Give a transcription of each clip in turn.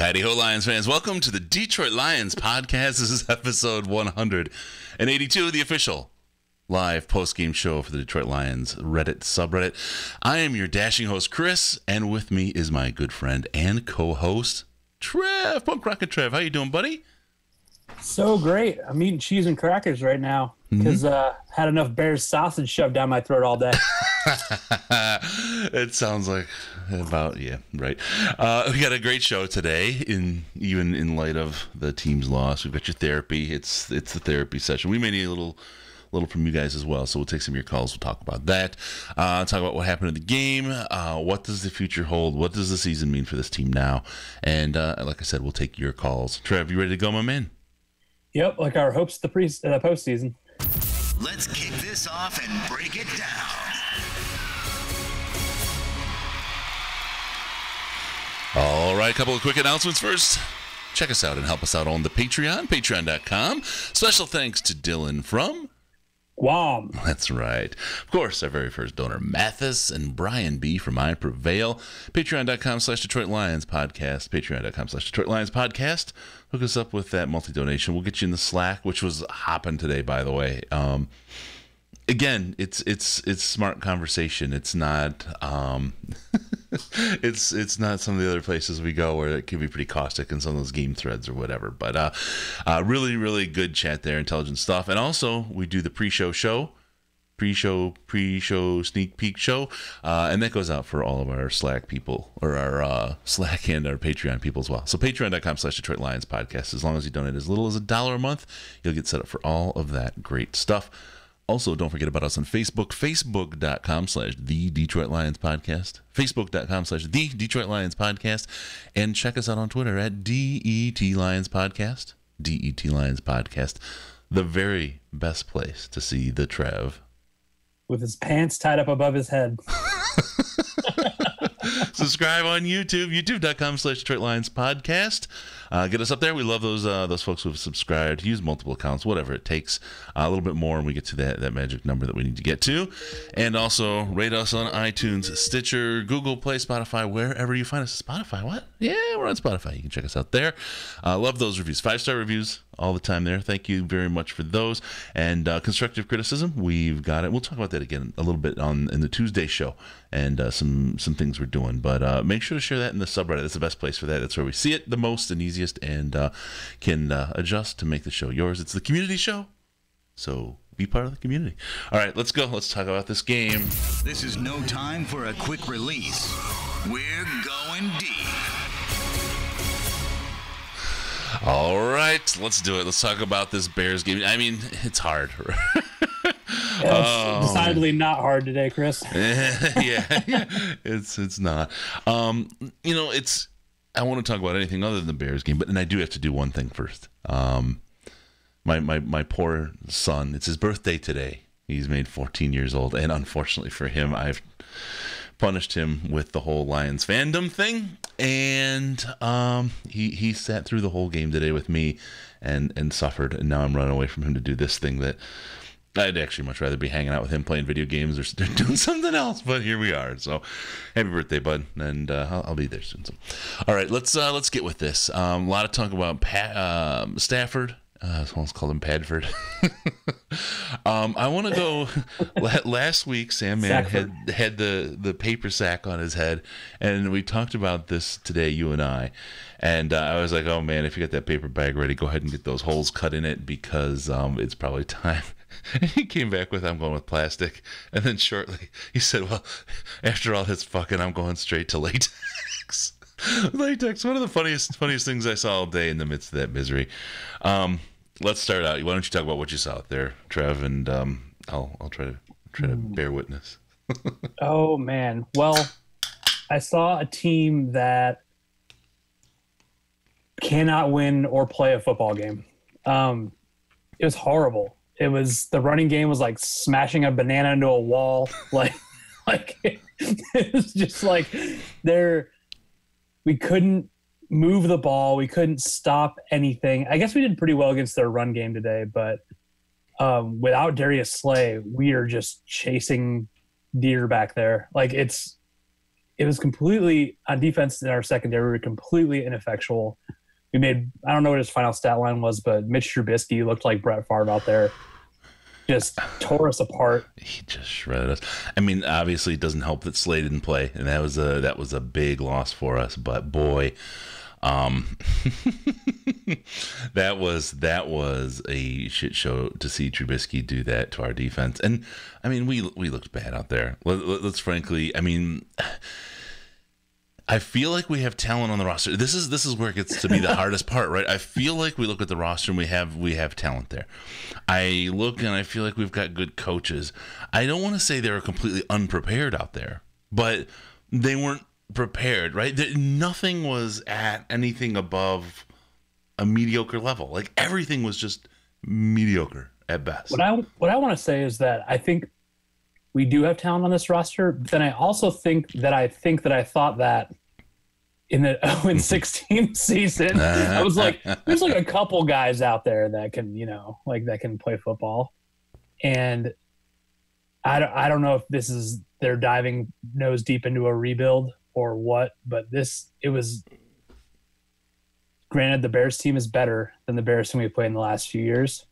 Howdy ho, Lions fans. Welcome to the Detroit Lions Podcast. This is episode 182, the official live post-game show for the Detroit Lions Reddit subreddit. I am your dashing host, Chris, and with me is my good friend and co-host, Trev. Punk Rocket Trev. How you doing, buddy? So great. I'm eating cheese and crackers right now because had enough Bears sausage shoved down my throat all day. It sounds like about, yeah, right. We got a great show today, even in light of the team's loss. We've got your therapy. It's the therapy session. We may need a little from you guys as well, so we'll take some of your calls. We'll talk about that. Talk about what happened in the game. What does the future hold? What does the season mean for this team now? And like I said, we'll take your calls. Trev, you ready to go, my man? Yep, like our hopes the postseason. Let's kick this off and break it down. All right, a couple of quick announcements first. Check us out and help us out on the Patreon, patreon.com. Special thanks to Dylan from Guam. That's right. Of course, our very first donor, Mathis and Brian B. from I Prevail. Patreon.com/Detroit Lions Podcast. Patreon.com/Detroit Lions Podcast. Hook us up with that multi-donation. We'll get you in the Slack, which was hopping today, by the way. Again, it's smart conversation. It's not it's not some of the other places we go where it can be pretty caustic in some of those game threads or whatever. But really, really good chat there, intelligent stuff. And also, we do the pre-show sneak peek show, and that goes out for all of our Slack people, or our Slack and our Patreon people as well. So patreon.com/Detroit Lions Podcast. As long as you donate as little as $1 a month, you'll get set up for all of that great stuff. Also, don't forget about us on Facebook, facebook.com/The Detroit Lions Podcast, facebook.com/The Detroit Lions Podcast, and check us out on Twitter at DET Lions Podcast, DET Lions Podcast, the very best place to see the Trev. With his pants tied up above his head. Subscribe on YouTube, youtube.com/Detroit Lions Podcast. Get us up there. We love those folks who have subscribed. Use multiple accounts, whatever it takes. A little bit more, and we get to that magic number that we need to get to. And also rate us on iTunes, Stitcher, Google Play, Spotify, wherever you find us. Spotify, what? Yeah, we're on Spotify. You can check us out there. Love those reviews. 5-star reviews all the time there. Thank you very much for those. And constructive criticism, we've got it. We'll talk about that again a little bit in the Tuesday show, and some things we're doing. But make sure to share that in the subreddit. That's the best place for that. That's where we see it the most and easiest, and can adjust to make the show yours. It's the community show, so be part of the community. All right, let's go. Let's talk about this game. This is no time for a quick release. We're going deep. All right, let's do it. Let's talk about this Bears game. I mean, it's hard. It's decidedly not hard today, Chris. Yeah, it's not. I want to talk about anything other than the Bears game, and I do have to do one thing first. My poor son, it's his birthday today. He's made 14 years old, and unfortunately for him, I've punished him with the whole Lions fandom thing, and he sat through the whole game today with me and suffered, and now I'm running away from him to do this thing that I'd actually much rather be hanging out with him playing video games or doing something else, but here we are. So happy birthday, bud, and I'll be there soon. So, all right, let's get with this. A lot of talk about Stafford. Someone's called him Padford. I want to go. Last week, Sam Man had the paper sack on his head, and we talked about this today, you and I. And I was like, oh man, if you got that paper bag ready, go ahead and get those holes cut in it, because it's probably time. And he came back with, I'm going with plastic. And then shortly he said, well, after all this fucking, I'm going straight to latex. Latex, one of the funniest things I saw all day in the midst of that misery. Let's start out. Why don't you talk about what you saw out there, Trev, and I'll try to bear witness. Oh man. Well, I saw a team that cannot win or play a football game. It was horrible. The running game was like smashing a banana into a wall. Like it was just like we couldn't move the ball. We couldn't stop anything. I guess we did pretty well against their run game today, but without Darius Slay, we are just chasing deer back there. Like it was completely on defense in our secondary. We were completely ineffectual. We made, I don't know what his final stat line was, but Mitch Trubisky looked like Brett Favre out there. Just tore us apart. He just shredded us. I mean, obviously, it doesn't help that Slay didn't play, and that was a big loss for us. But boy, that was a shit show to see Trubisky do that to our defense. And I mean, we looked bad out there. Let's frankly, I mean, I feel like we have talent on the roster. This is where it gets to be the hardest part, right? I feel like we look at the roster and we have talent there. I look and I feel like we've got good coaches. I don't want to say they were completely unprepared out there, but they weren't prepared, right? Nothing was at anything above a mediocre level. Like everything was just mediocre at best. What I want to say is that I think we do have talent on this roster, but then I also think that I thought that in the 0-16 season, I was like, there's like a couple guys out there that can, that can play football. And I don't know if this is, they're diving nose deep into a rebuild or what, but it was, granted, the Bears team is better than the Bears team we played in the last few years,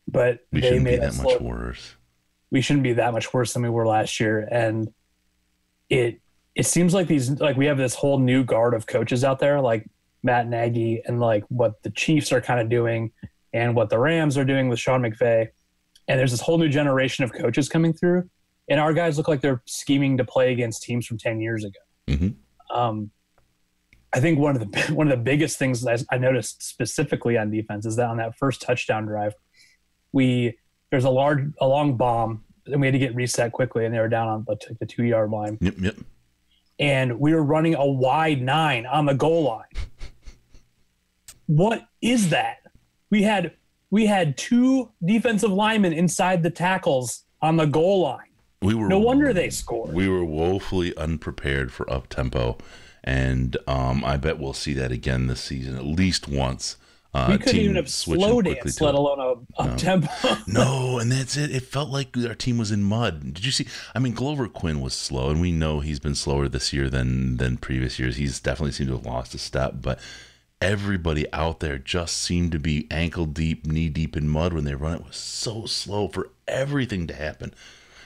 but we they shouldn't made be that much worse. We shouldn't be that much worse than we were last year. And it seems like we have this whole new guard of coaches out there, like Matt Nagy, and like what the Chiefs are kind of doing and what the Rams are doing with Sean McVay. And there's this whole new generation of coaches coming through. And our guys look like they're scheming to play against teams from 10 years ago. I think one of the biggest things that I noticed specifically on defense is that on that first touchdown drive, there's a long bomb, and we had to get reset quickly, and they were down on the 2-yard line. Yep. And we were running a wide 9 on the goal line. What is that? We had 2 defensive linemen inside the tackles on the goal line. No wonder they scored. We were woefully unprepared for up-tempo, and I bet we'll see that again this season at least once. We couldn't even have slow dance, let alone a tempo. No, and that's it. It felt like our team was in mud. Did you see? I mean, Glover Quinn was slow, and we know he's been slower this year than previous years. He's definitely seemed to have lost a step, but everybody out there just seemed to be ankle deep, knee deep in mud when they run. It was so slow for everything to happen.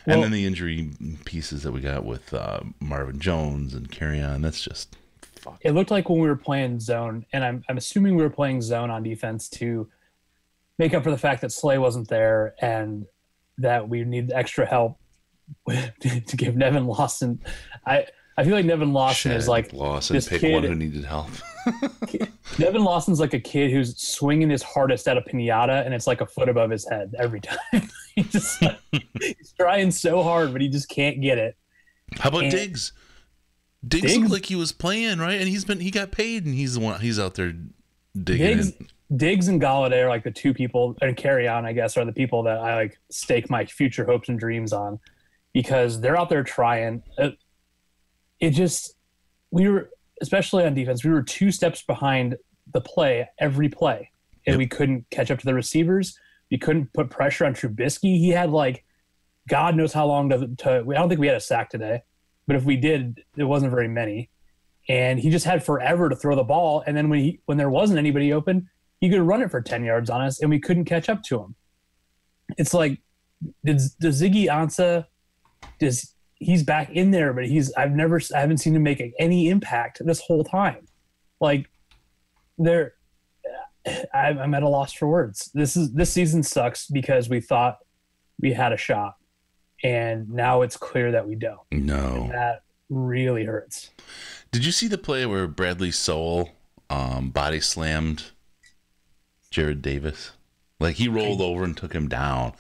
Well, and then the injury pieces that we got with Marvin Jones and Kerryon, that's just... It looked like when we were playing zone, and I'm assuming we were playing zone on defense to make up for the fact that Slay wasn't there and that we need extra help to give Nevin Lawson. I feel like Nevin Lawson is like Lawson this pick kid, one who needed help. Nevin Lawson's like a kid who's swinging his hardest at a piñata, and it's like a foot above his head every time. He's trying so hard, but he just can't get it. How about Diggs? Diggs looked like he was playing, right? And he got paid, and he's out there digging. Diggs and Galladay are like the 2 people, and Kerryon, I guess, are the people that I like stake my future hopes and dreams on, because they're out there trying. We were, especially on defense, we were 2 steps behind the play every play, and we couldn't catch up to the receivers. We couldn't put pressure on Trubisky. He had like, God knows how long to. I don't think we had a sack today. But if we did, it wasn't very many. And he just had forever to throw the ball. And then when there wasn't anybody open, he could run it for 10 yards on us, and we couldn't catch up to him. It's like, does Ziggy Ansah, he's back in there, but I haven't seen him make any impact this whole time. Like, I'm at a loss for words. This season sucks because we thought we had a shot. And now it's clear that we don't. No. And that really hurts. Did you see the play where Bradley Sowell body slammed Jared Davis? Like, he rolled over and took him down.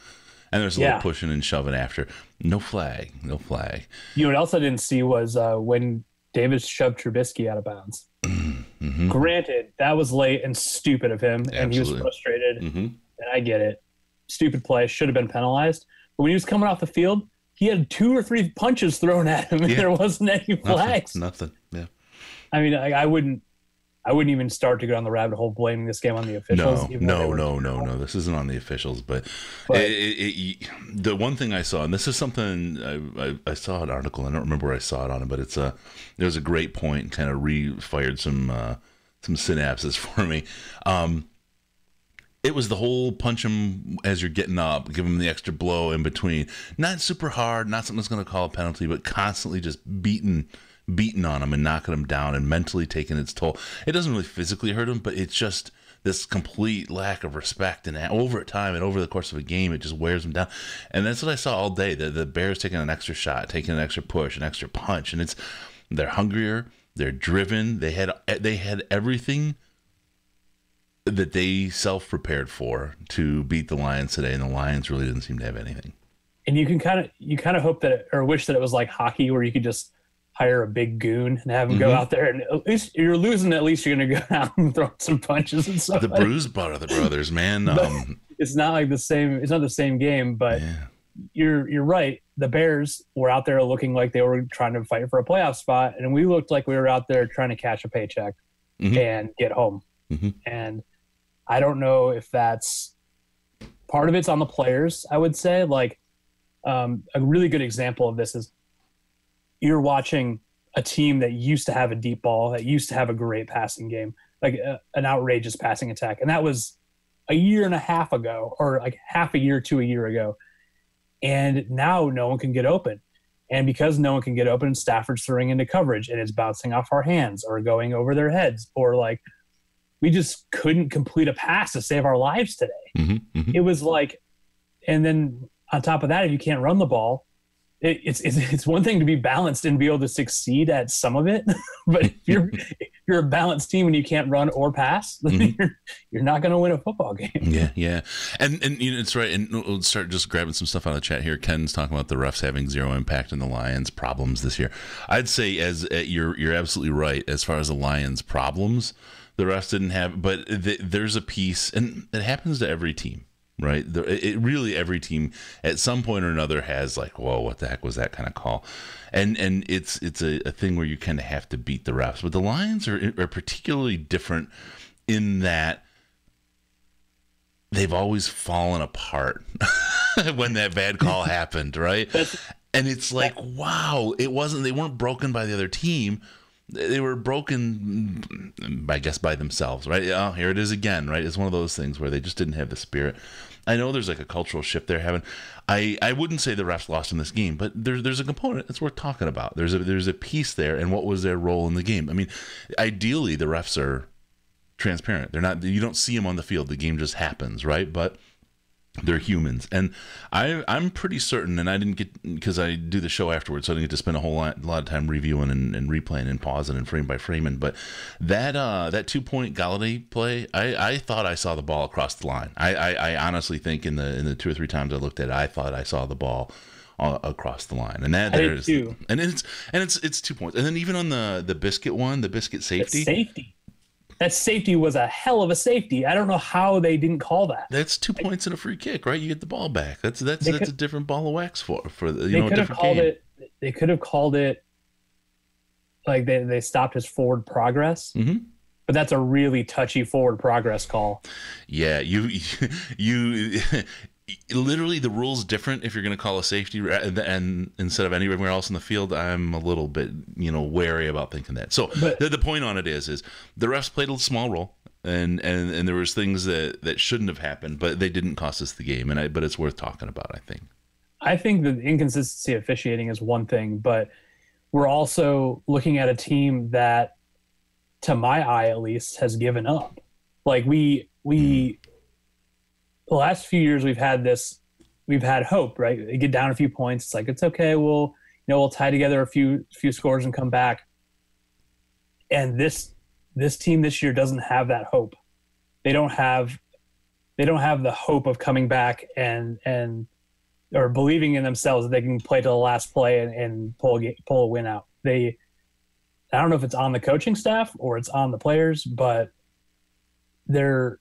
And there's a little pushing and shoving after. No flag. You know what else I didn't see was when Davis shoved Trubisky out of bounds. Mm-hmm. Granted, that was late and stupid of him. Absolutely. And he was frustrated. Mm-hmm. And I get it. Stupid play. Should have been penalized. But when he was coming off the field, he had 2 or 3 punches thrown at him, and there wasn't any flags. Nothing. Yeah. I mean, I wouldn't. I wouldn't even start to go down the rabbit hole blaming this game on the officials. No. This isn't on the officials, but the one thing I saw, and this is something I saw an article. I don't remember where I saw it on it, but there was a great point, kind of re-fired some synapses for me. It was the whole punch him as you're getting up, give him the extra blow in between. Not super hard, not something that's going to call a penalty, but constantly just beating on him and knocking him down and mentally taking its toll. It doesn't really physically hurt him, but it's just this complete lack of respect. And over time and over the course of a game, it just wears him down. And that's what I saw all day. The Bears taking an extra shot, taking an extra push, an extra punch. And they're hungrier, they're driven. They had everything that they self-prepared for to beat the Lions today, and the Lions really didn't seem to have anything. And you kind of hope that or wish that it was like hockey, where you could just hire a big goon and have him go out there, and at least you're losing. At least you're going to go out and throw some punches and stuff. The Bruise Brothers, man. It's not like the same. It's not the same game, but yeah. You're right. The Bears were out there looking like they were trying to fight for a playoff spot, and we looked like we were out there trying to cash a paycheck and get home. And I don't know if that's part of it's on the players. I would say, like, a really good example of this is you're watching a team that used to have a deep ball, that used to have a great passing game, like an outrageous passing attack. And that was a year and a half ago, or like half a year to a year ago. And now no one can get open. And because no one can get open, Stafford's throwing into coverage and it's bouncing off our hands or going over their heads, or like, we just couldn't complete a pass to save our lives today. It was like, and then on top of that, if you can't run the ball, it's one thing to be balanced and be able to succeed at some of it, but if you're a balanced team and you can't run or pass, then you're not going to win a football game. Yeah, and it's right. And we'll start just grabbing some stuff out of the chat here. Ken's talking about the refs having zero impact on the Lions' problems this year. I'd say you're absolutely right as far as the Lions' problems. The refs didn't have, but there's a piece, and it happens to every team, right? Really every team at some point or another has like, whoa, what the heck was that kind of call? And it's a thing where you kind of have to beat the refs. But the Lions are particularly different in that they've always fallen apart when that bad call happened, right? And it's like, wow, they weren't broken by the other team. They were broken, I guess, by themselves, right? Oh, here it is again, right? It's one of those things where they just didn't have the spirit. I know there's like a cultural shift they're having. I wouldn't say the refs lost in this game, but there's a component that's worth talking about. There's a piece there, and what was their role in the game? I mean, ideally, the refs are transparent. They're not. You don't see them on the field. The game just happens, right? But they're humans, and I'm pretty certain, and I didn't get, because I do the show afterwards, so I didn't get to spend a lot of time reviewing and replaying and pausing and frame by framing. But that 2-point Galladay play, I thought I saw the ball across the line. I honestly think in the 2 or 3 times I looked at it, I thought I saw the ball across the line, and that there's too. And it's 2 points, and then even on the biscuit one, the biscuit safety. That safety was a hell of a safety. I don't know how they didn't call that. That's 2 points and a free kick, right? You get the ball back. That's a different ball of wax for a different game. They could have called it like they stopped his forward progress. But that's a really touchy forward progress call. Yeah, you literally, the rule's different if you're going to call a safety, and instead of anywhere else in the field. I'm a little bit wary about thinking that. So the point on it is the refs played a small role, and there was things that shouldn't have happened, but they didn't cost us the game, but it's worth talking about. I think the inconsistency of officiating is one thing, but we're also looking at a team that, to my eye at least, has given up. Like we the last few years we've had hope, right? You get down a few points, it's like, it's okay, we'll tie together a few scores and come back. And this team this year doesn't have that hope. They don't have the hope of coming back and or believing in themselves that they can play to the last play and pull a win out. I don't know if it's on the coaching staff or it's on the players, but they're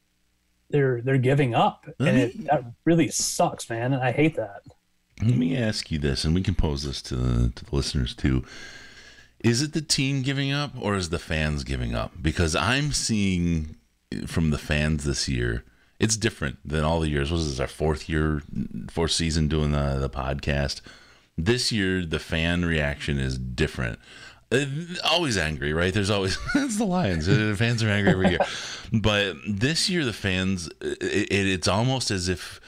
giving up, and that really sucks, man. And I hate that. Let me ask you this, and we can pose this to the listeners too. Is it the team giving up or is the fans giving up? Because I'm seeing from the fans this year, it's different than all the years. What is this, our fourth season doing the podcast? This year, the fan reaction is different. Always angry, right? There's always, it's the Lions. The fans are angry every year. But this year, the fans, it's almost as if,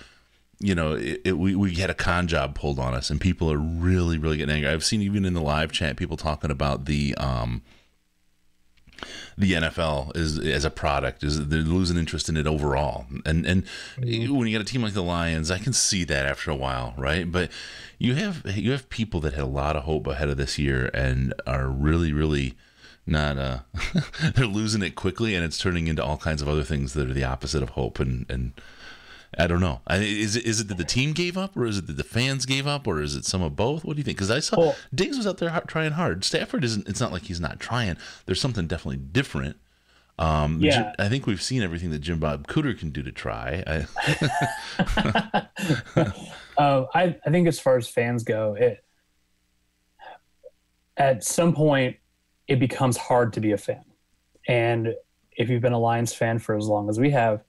we had a con job pulled on us and people are really, really getting angry. I've seen even in the live chat, people talking about the NFL as a product, they're losing interest in it overall. And when you got a team like the Lions, I can see that after a while, right? But you have people that had a lot of hope ahead of this year and are really, really not they're losing it quickly, and it's turning into all kinds of other things that are the opposite of hope. And I don't know. Is it that the team gave up, or is it that the fans gave up, or is it some of both? What do you think? Because I saw Diggs was out there trying hard. Stafford isn't. It's not like he's not trying. There's something definitely different. I think we've seen everything that Jim Bob Cooter can do to try. I think as far as fans go, at some point it becomes hard to be a fan. And if you've been a Lions fan for as long as we have,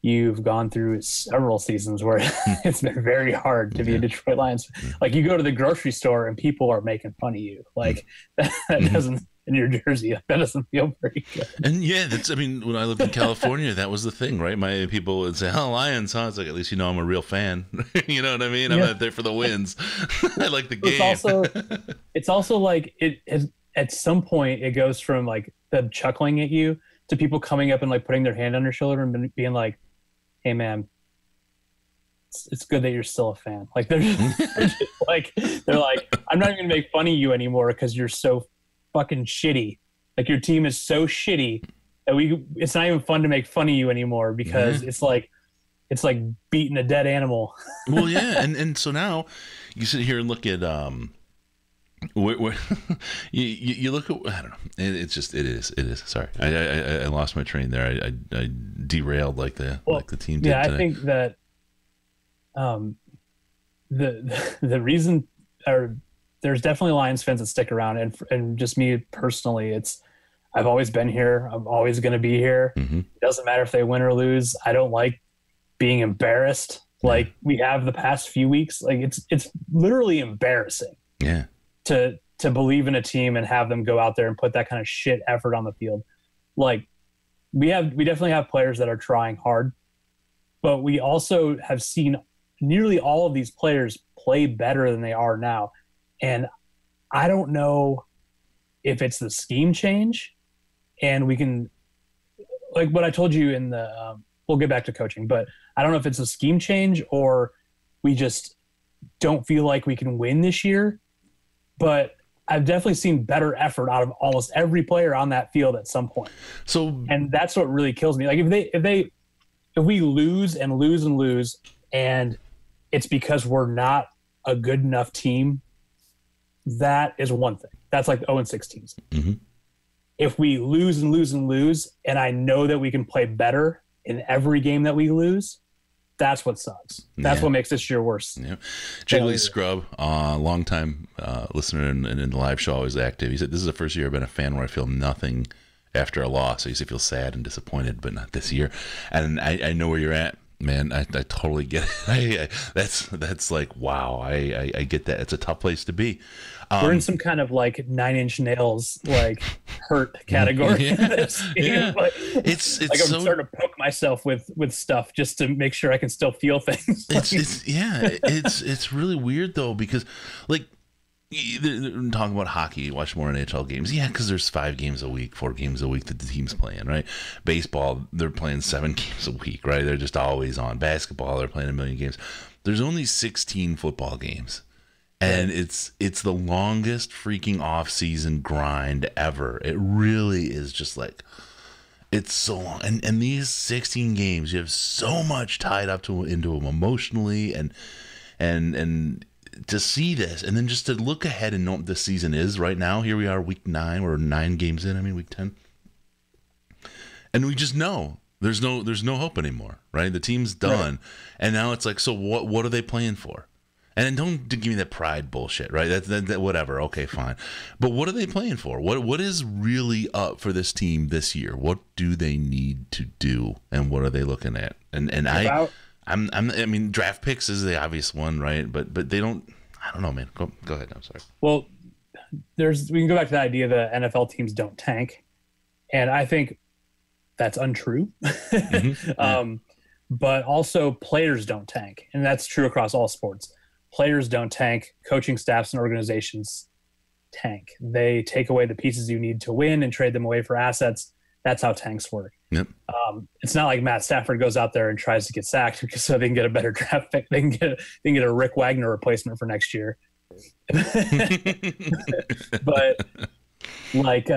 you've gone through several seasons where it's been very hard to be a Detroit Lions fan. Like, you go to the grocery store and people are making fun of you. Like, that doesn't, in your jersey, that doesn't feel very good. And when I lived in California, that was the thing, right? My people would say, "Oh, Lions, huh?" It's like, at least I'm a real fan. You know what I mean? I'm not there for the wins. I like the game. It's also like at some point it goes from like them chuckling at you to people coming up and like putting their hand on your shoulder and being like, "Hey man, it's good that you're still a fan." Like they're like, "I'm not even gonna make fun of you anymore because you're so fucking shitty. Like, your team is so shitty that it's not even fun to make fun of you anymore because it's like beating a dead animal." Well, yeah, and so now you sit here and look at where you look at, I don't know. It's just it is. Sorry, I lost my train there. I derailed like the team did. Yeah, today. I think that the reason, or there's definitely Lions fans that stick around, and just me personally, I've always been here. I'm always going to be here. Mm-hmm. It doesn't matter if they win or lose. I don't like being embarrassed like we have the past few weeks. Like, it's literally embarrassing. Yeah. To believe in a team and have them go out there and put that kind of shit effort on the field. Like, we definitely have players that are trying hard, but we also have seen nearly all of these players play better than they are now. And I don't know if it's the scheme change, and we can, like what I told you in the, we'll get back to coaching, but I don't know if it's a scheme change or we just don't feel like we can win this year. But I've definitely seen better effort out of almost every player on that field at some point. And that's what really kills me. Like, if we lose and lose and lose, and it's because we're not a good enough team, that is one thing. That's like 0-6 teams. Mm-hmm. If we lose and lose and lose, and I know that we can play better in every game that we lose, that's what sucks. That's what makes this year worse. Yeah. Jiggly Scrub, longtime listener and in the live show, always active. He said, "This is the first year I've been a fan where I feel nothing after a loss." So he said, "Feel sad and disappointed, but not this year." And I know where you're at, man. I totally get it. That's like, wow. I get that. It's a tough place to be. We're in some kind of like 9 Inch Nails like hurt category. Yeah. Like, it's like I'm starting to poke myself with stuff just to make sure I can still feel things. It's really weird though, because like they're talking about hockey, you watch more NHL games. Yeah, because there's 5 games a week, 4 games a week that the team's playing, right? Baseball, they're playing 7 games a week, right? They're just always on. Basketball, they're playing 1 million games. There's only 16 football games. And it's the longest freaking off-season grind ever. It really is just like, it's so long. And these 16 games, you have so much tied up into them emotionally, and to see this, and then just to look ahead and know what this season is right now. Here we are, week 9, we're 9 games in, week 10. And we just know there's no hope anymore, right? The team's done. Right. And now it's like, so what are they playing for? And then don't give me that pride bullshit, right? That whatever. Okay, fine. But what are they playing for? What is really up for this team this year? What do they need to do, and what are they looking at? I mean, draft picks is the obvious one, right? But they don't. I don't know, man. Go ahead. I'm sorry. Well, we can go back to the idea that NFL teams don't tank, and I think that's untrue. Mm-hmm. But also players don't tank, and that's true across all sports. Players don't tank. Coaching staffs and organizations tank. They take away the pieces you need to win and trade them away for assets. That's how tanks work. Yep. It's not like Matt Stafford goes out there and tries to get sacked because so they can get a better draft pick. They can get a Rick Wagner replacement for next year. But like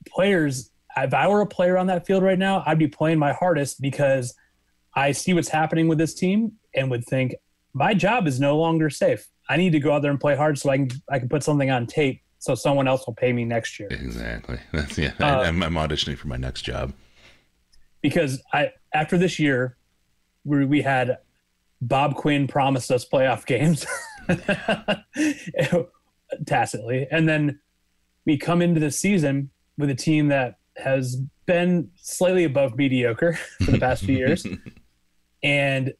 players, if I were a player on that field right now, I'd be playing my hardest because I see what's happening with this team and would think my job is no longer safe. I need to go out there and play hard so I can put something on tape so someone else will pay me next year. Exactly. I'm auditioning for my next job. Because after this year, we had Bob Quinn promised us playoff games tacitly. And then we come into the season with a team that has been slightly above mediocre for the past few years. And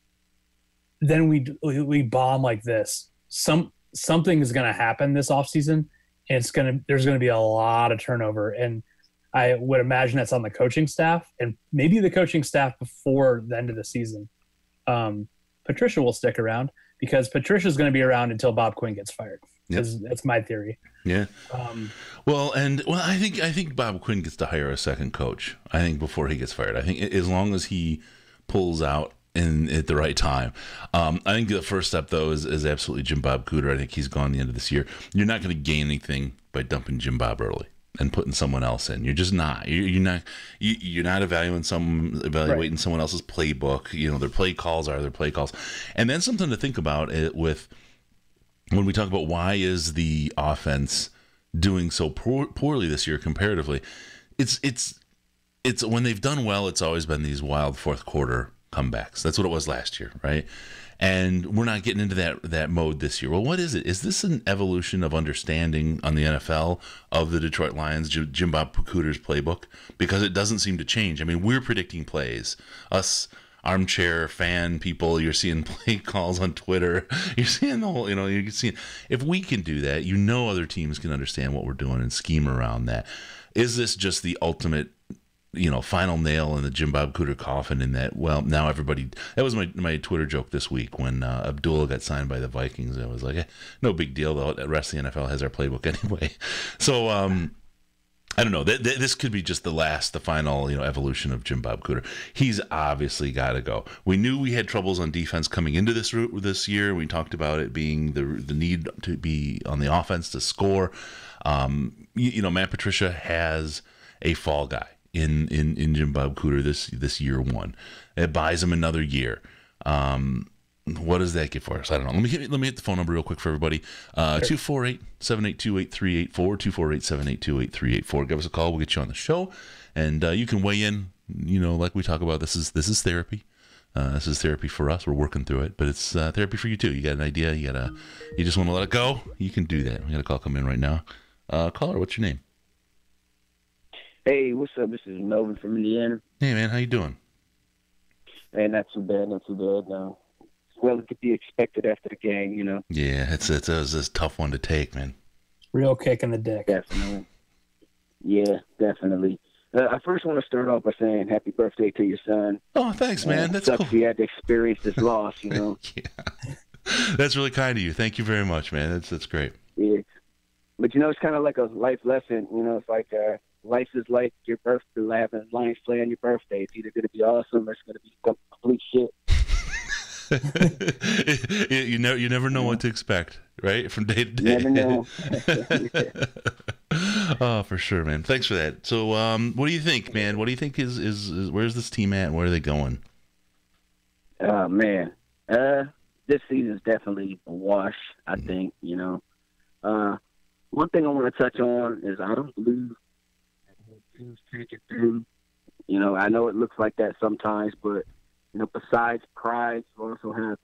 then we bomb like this. Something is going to happen this offseason, and there's going to be a lot of turnover. And I would imagine that's on the coaching staff and maybe the coaching staff before the end of the season. Patricia will stick around because Patricia is going to be around until Bob Quinn gets fired. Yep. That's my theory. Yeah. I think Bob Quinn gets to hire a second coach. I think before he gets fired. I think as long as he pulls out at the right time. I think the first step though is absolutely Jim Bob Cooter. I think he's gone the end of this year. You're not going to gain anything by dumping Jim Bob early and putting someone else in. You're just not. You're not evaluating someone else's playbook. You know, their play calls are their play calls. And then something to think about with when we talk about why is the offense doing so poorly this year comparatively. It's when they've done well, it's always been these wild fourth quarter comebacks. That's what it was last year, right? And we're not getting into that mode this year. Well, what is it? Is this an evolution of understanding on the NFL of the Detroit Lions, Jim Bob Cooter's playbook? Because it doesn't seem to change. I mean, we're predicting plays. Us armchair fan people, you're seeing play calls on Twitter. You're seeing the whole, you're seeing. If we can do that, other teams can understand what we're doing and scheme around that. Is this just the ultimate final nail in the Jim Bob Cooter coffin in that, well, now everybody, that was my Twitter joke this week when Abdullah got signed by the Vikings. I was like, no big deal, though. The rest of the NFL has our playbook anyway. So, I don't know. This could be just the final, evolution of Jim Bob Cooter. He's obviously got to go. We knew we had troubles on defense coming into this year. We talked about it being the need to be on the offense to score. Matt Patricia has a fall guy in Jim Bob Cooter this year one. It buys him another year. What does that get for us? I don't know. Let me hit the phone number real quick for everybody. 248-782-8384, 248-782-8384. Give us a call. We'll get you on the show. And you can weigh in, like we talk about. This is therapy. This is therapy for us. We're working through it, but it's therapy for you too. You got an idea, you just want to let it go, you can do that. We got a call come in right now. Caller, what's your name? Hey, what's up? This is Melvin from Indiana. Hey, man, how you doing? Hey, not too bad. Well, it could be expected after the game, Yeah, it's a tough one to take, man. Real kick in the dick. Definitely. Yeah, definitely. I first want to start off by saying happy birthday to your son. Oh, thanks, man. That's sucks cool. You had to experience this loss, Yeah. That's really kind of you. Thank you very much, man. That's great. Yeah. But, it's kind of like a life lesson. It's like life is like your birthday, having Lions play on your birthday. It's either going to be awesome or it's going to be complete shit. You never know what to expect, right? From day to day. Never know. Oh, for sure, man. Thanks for that. So, what do you think, man? What do you think is where's this team at? And where are they going? Oh man, this season's definitely a wash. I think. One thing I want to touch on is I don't believe teams take it through. I know it looks like that sometimes, but besides pride, you also have,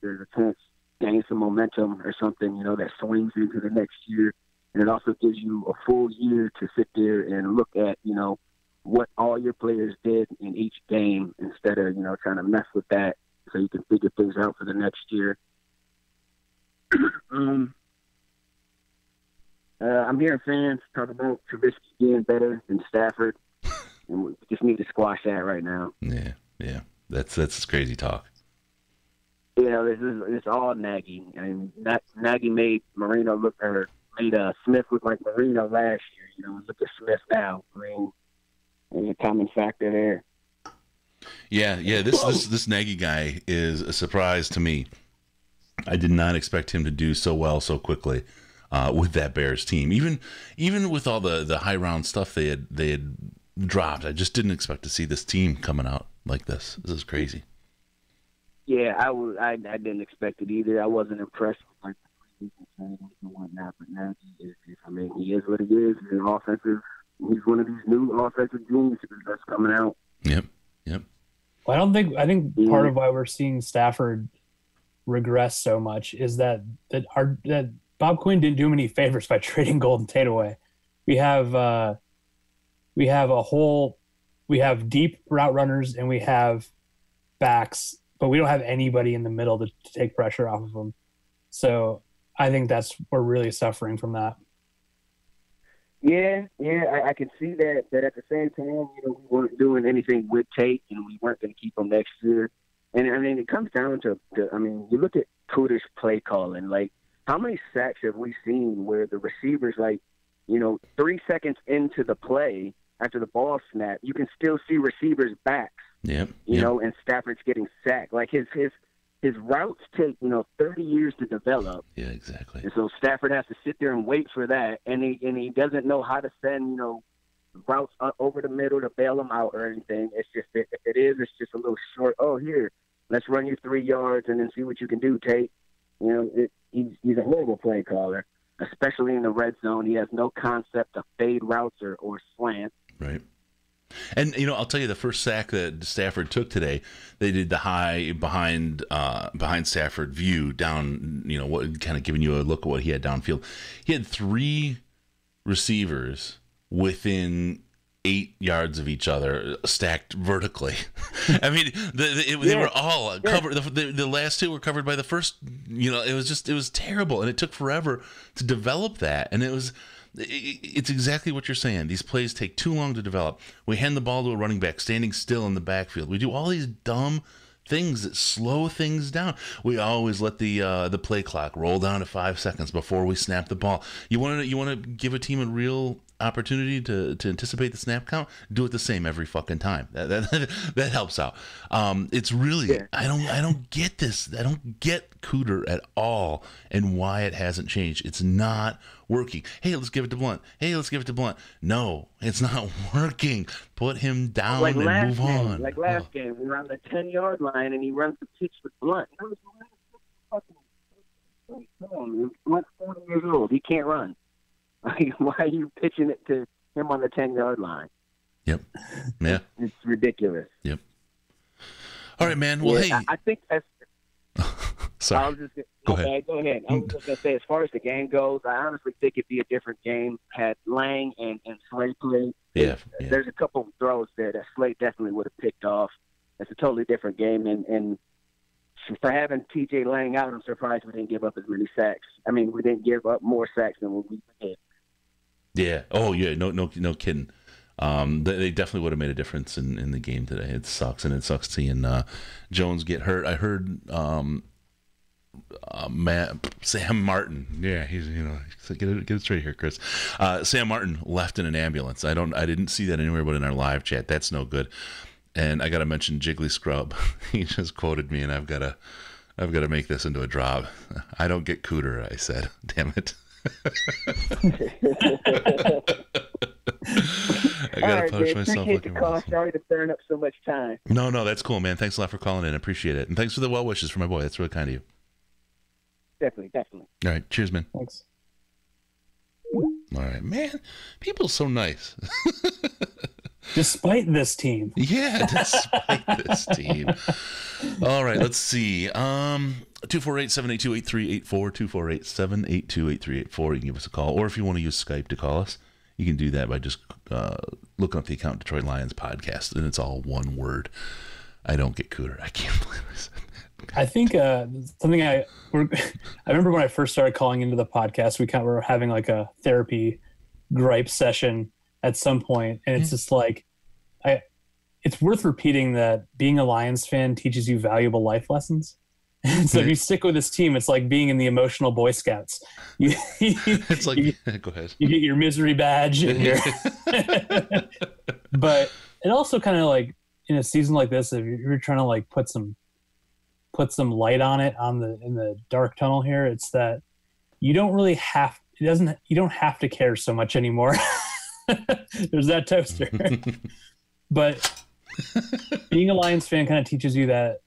there's a chance to gain some momentum or something, that swings into the next year. And it also gives you a full year to sit there and look at, what all your players did in each game instead of, trying to mess with that so you can figure things out for the next year. I'm hearing fans talk about Trubisky being better than Stafford, and we just need to squash that right now. Yeah. That's crazy talk. It's all Nagy. I mean, Nagy made Smith look like Marino last year. Look at Smith now. I mean, there's a common factor there. Yeah. This Nagy guy is a surprise to me. I did not expect him to do so well so quickly with that Bears team. Even with all the high round stuff they had dropped, I just didn't expect to see this team coming out like this. This is crazy. Yeah, I didn't expect it either. I wasn't impressed with the and whatnot, but now he is what he is. He's one of these new offensive geniuses that's coming out. Yep. Well, I think part of why we're seeing Stafford regress so much is that Bob Quinn didn't do him any favors by trading Golden Tate away. We have deep route runners and we have backs, but we don't have anybody in the middle to take pressure off of them. So I think we're really suffering from that. Yeah, I can see that. But at the same time, we weren't doing anything with Tate, and we weren't going to keep him next year. And I mean, it comes down to you look at Cooter's play calling. Like, how many sacks have we seen where the receivers, 3 seconds into the play after the ball snap, you can still see receivers' backs. Yep. And Stafford's getting sacked. Like his routes take 30 years to develop. Yeah, exactly. And so Stafford has to sit there and wait for that, and he doesn't know how to send routes over the middle to bail him out or anything. It's just if it's just a little short. Oh, here, let's run you 3 yards and then see what you can do, Tate. He's a horrible play caller, especially in the red zone. He has no concept of fade routes or slant. Right. And, I'll tell you, the first sack that Stafford took today, they did the high behind Stafford view down, what kind of giving you a look at what he had downfield. He had 3 receivers within 8 yards of each other, stacked vertically. I mean, they were all covered. The last 2 were covered by the first. It was terrible, and it took forever to develop that. And it's exactly what you're saying. These plays take too long to develop. We hand the ball to a running back standing still in the backfield. We do all these dumb things that slow things down. We always let the play clock roll down to 5 seconds before we snap the ball. You want to give a team a real opportunity to anticipate the snap count? Do it the same every fucking time. That helps out. It's really I don't get this. I don't get Cooter at all and why it hasn't changed. It's not working. Hey, let's give it to Blunt. No, it's not working. Put him down and move on. Like last game, we were on the 10-yard line and he runs the pitch with Blunt. Blunt's 40 years old. He can't run. Why are you pitching it to him on the 10-yard line? Yep. Yeah. It's ridiculous. Yep. All right, man. Well, hey. I think that's. Sorry. I was just go ahead. I was just going to say, as far as the game goes, I honestly think it'd be a different game had Lang and Slade played. Yeah. There's a couple of throws there that Slade definitely would have picked off. It's a totally different game, and for having T.J. Lang out, I'm surprised we didn't give up as many sacks. I mean, we didn't give up more sacks than what we did. Yeah. Oh, yeah. No kidding. They definitely would have made a difference in the game today. It sucks, and it sucks seeing Jones get hurt. I heard Sam Martin. Yeah, he's get it straight here, Chris. Sam Martin left in an ambulance. I didn't see that anywhere but in our live chat. That's no good. And I got to mention Jiggly Scrub. He just quoted me, and I've got to make this into a drop. I don't get Cooter, I said. Damn it. I gotta punish myself. Appreciate the call. Sorry to burn up so much time. No, that's cool, man. Thanks a lot for calling in. Appreciate it, and thanks for the well wishes for my boy. That's really kind of you. Definitely. All right, cheers, man. Thanks. All right, man. People are so nice. Despite this team. Yeah, despite this team. All right, let's see. 248-782-8384, 248-782-8384. You can give us a call. Or if you want to use Skype to call us, you can do that by just looking up the account Detroit Lions Podcast, and it's all one word. I don't get cooter. I can't believe I said that. I think something I remember when I first started calling into the podcast, we were having like a therapy gripe session at some point, and it's just like it's worth repeating that being a Lions fan teaches you valuable life lessons. And so if you stick with this team, it's like being in the emotional Boy Scouts. It's like go ahead. You get your misery badge, and but it also kind of like in a season like this, if you're trying to like put some light on it in the dark tunnel here, it's that you don't really have you don't have to care so much anymore. There's that toaster. But being a Lions fan kind of teaches you that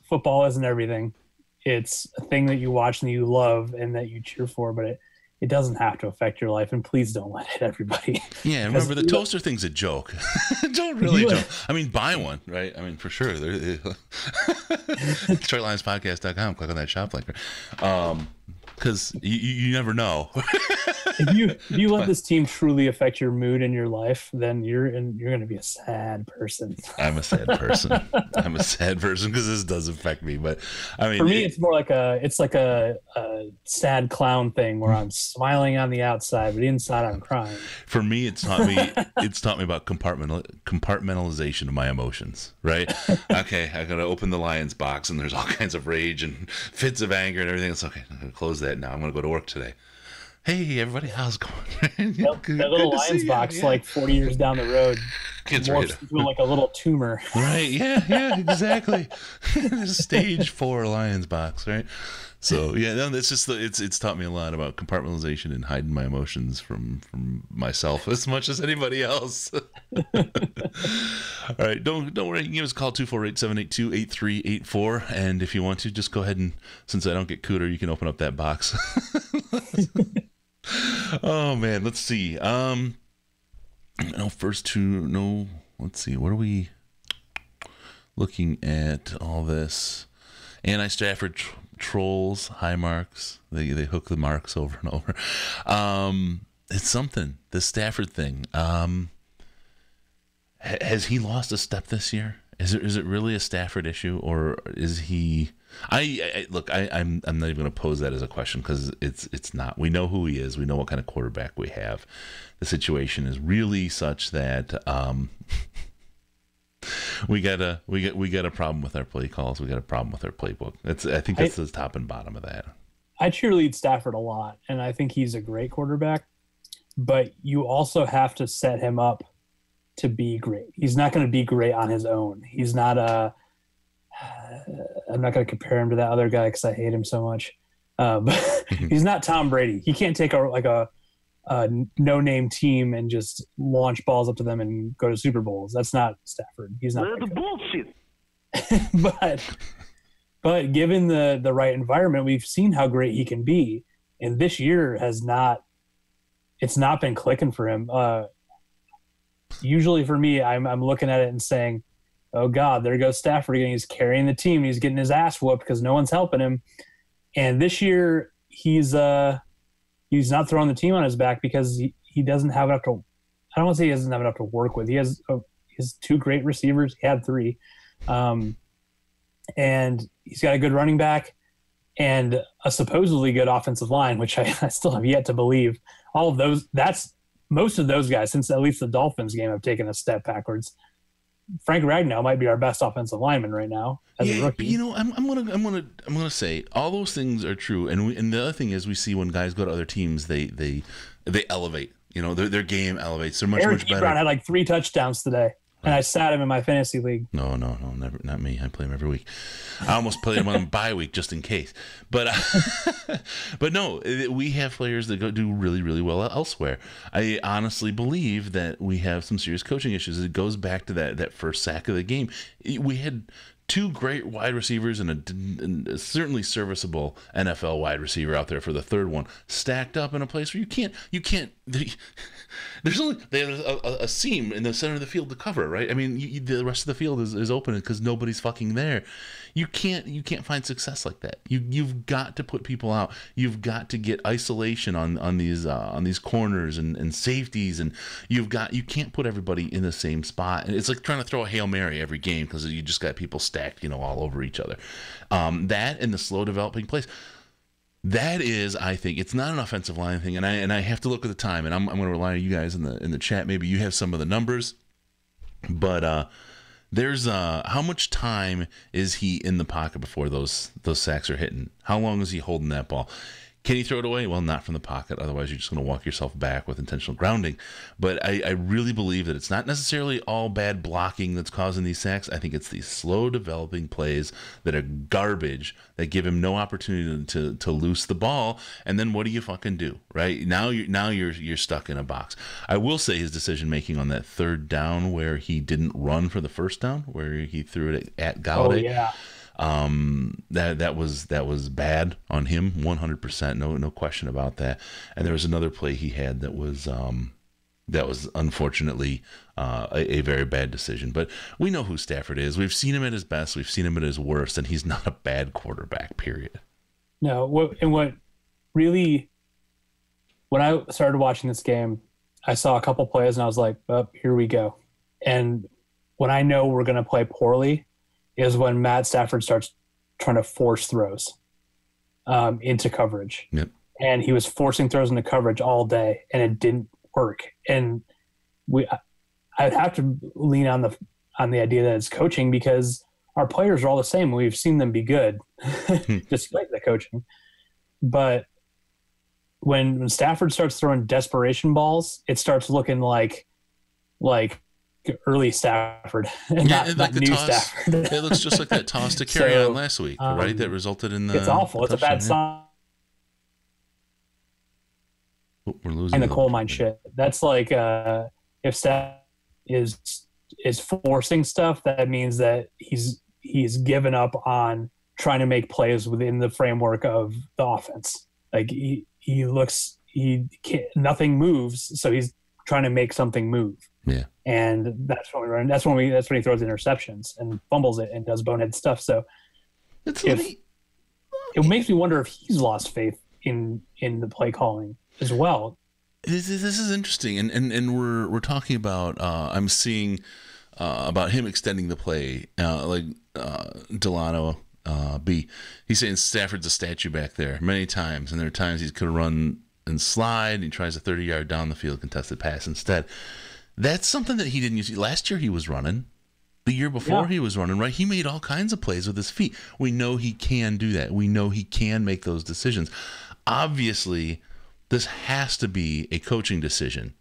football isn't everything. It's a thing that you watch and you love and that you cheer for, but it doesn't have to affect your life, and please don't let it, everybody. Yeah, remember the toaster thing's a joke. Don't really joke. I mean, buy one, right? I mean, for sure. DetroitLionsPodcast.com. Click on that shop link. Because you never know. If you let this team truly affect your mood in your life, then you're going to be a sad person. I'm a sad person. I'm a sad person because this does affect me. But I mean, for me, it's more like a sad clown thing where I'm smiling on the outside, but inside I'm crying. For me, it's taught me about compartmentalization of my emotions. Right? Okay, I got to open the Lions box, and there's all kinds of rage and fits of anger and everything. It's okay. I'm going to close that now. I'm going to go to work today. Hey, everybody, how's it going? That little Lions box, like 40 years down the road, morphs into like a little tumor. Right, yeah, exactly. Stage 4 Lions box, right? So, yeah, no, it's just it's taught me a lot about compartmentalization and hiding my emotions from myself as much as anybody else. All right, don't worry. You can give us a call, 248-782-8384. And if you want to, just go ahead and, since I don't get cooter, you can open up that box. Oh man, let's see. Let's see. What are we looking at? All this anti-Stafford trolls, high marks. They hook the marks over and over. It's something. The Stafford thing. Has he lost a step this year? Is it really a Stafford issue, or is he? Look. I'm not even going to pose that as a question because it's not. We know who he is. We know what kind of quarterback we have. The situation is really such that we got a problem with our play calls. We got a problem with our playbook. I think that's the top and bottom of that. I cheerlead Stafford a lot, and I think he's a great quarterback. But you also have to set him up to be great. He's not going to be great on his own. He's not I'm not going to compare him to that other guy because I hate him so much. But he's not Tom Brady. He can't take a no-name team and just launch balls up to them and go to Super Bowls. That's not Stafford. He's not. The bullshit. But given the right environment, we've seen how great he can be. And this year it's not been clicking for him. Usually for me, I'm looking at it and saying, oh God, there goes Stafford again. He's carrying the team. He's getting his ass whooped because no one's helping him. And this year he's not throwing the team on his back because he doesn't have enough to. I don't want to say he doesn't have enough to work with. He has two great receivers. He had three, and he's got a good running back and a supposedly good offensive line, which I still have yet to believe. All of those. Most of those guys, since at least the Dolphins game, have taken a step backwards. Frank Ragnow might be our best offensive lineman right now as a rookie. You know, I'm gonna say all those things are true, and the other thing is we see when guys go to other teams, they elevate. You know, their game elevates. They're much better. Brown had like 3 touchdowns today, and I sat him in my fantasy league. No, never, not me. I play him every week. I almost play him on a bye week just in case. But but no, we have players that go do really, really well elsewhere. I honestly believe that we have some serious coaching issues. It goes back to that first sack of the game. We had 2 great wide receivers and a certainly serviceable NFL wide receiver out there for the third one, stacked up in a place where you can't there's only a seam in the center of the field to cover, right? I mean, the rest of the field is open because nobody's fucking there. You can't find success like that. You've got to put people out. You've got to get isolation on these corners and safeties, and you can't put everybody in the same spot. And it's like trying to throw a Hail Mary every game because you just got people stacked, all over each other. That and the slow developing plays. That is, I think, it's not an offensive line thing, and I have to look at the time, and I'm going to rely on you guys in the chat. Maybe you have some of the numbers, but there's how much time is he in the pocket before those sacks are hitting? How long is he holding that ball? Can he throw it away? Well, not from the pocket. Otherwise, you're just going to walk yourself back with intentional grounding. But I really believe that it's not necessarily all bad blocking that's causing these sacks. I think it's these slow developing plays that are garbage that give him no opportunity to loose the ball. And then what do you fucking do, right? Now you're stuck in a box. I will say his decision making on that third down where he didn't run for the first down, where he threw it at Galladay. Oh yeah. That was bad on him, 100%, no question about that. And there was another play he had that was unfortunately a very bad decision. But we know who Stafford is. We've seen him at his best. We've seen him at his worst, and he's not a bad quarterback. Period. No. When I started watching this game, I saw a couple plays, and I was like, "Oh, here we go." And when I know we're going to play poorly is when Matt Stafford starts trying to force throws into coverage. Yep. And he was forcing throws into coverage all day, and it didn't work. And I'd have to lean on the idea that it's coaching because our players are all the same. We've seen them be good despite the coaching. But when Stafford starts throwing desperation balls, it starts looking like early Stafford, and not new Stafford. It looks just like that toss to carry on last week, right? That resulted in the. It's awful. It's a bad sign. Oh, we're losing And the coal mine shit. That's like if Stafford is forcing stuff, that means that he's given up on trying to make plays within the framework of the offense. Like he nothing moves, so he's trying to make something move. Yeah. And that's when we run. That's when he throws interceptions and fumbles it and does bonehead stuff. So it makes me wonder if he's lost faith in the play calling as well. This is interesting, and we're talking about I'm seeing about him extending the play, like Delano B. He's saying Stafford's a statue back there many times, and there are times he could run and slide, and he tries a 30-yard down the field contested pass instead. That's something that he didn't use. Last year he was running. The year before he was running, right? He made all kinds of plays with his feet. We know he can do that. We know he can make those decisions. Obviously, this has to be a coaching decision,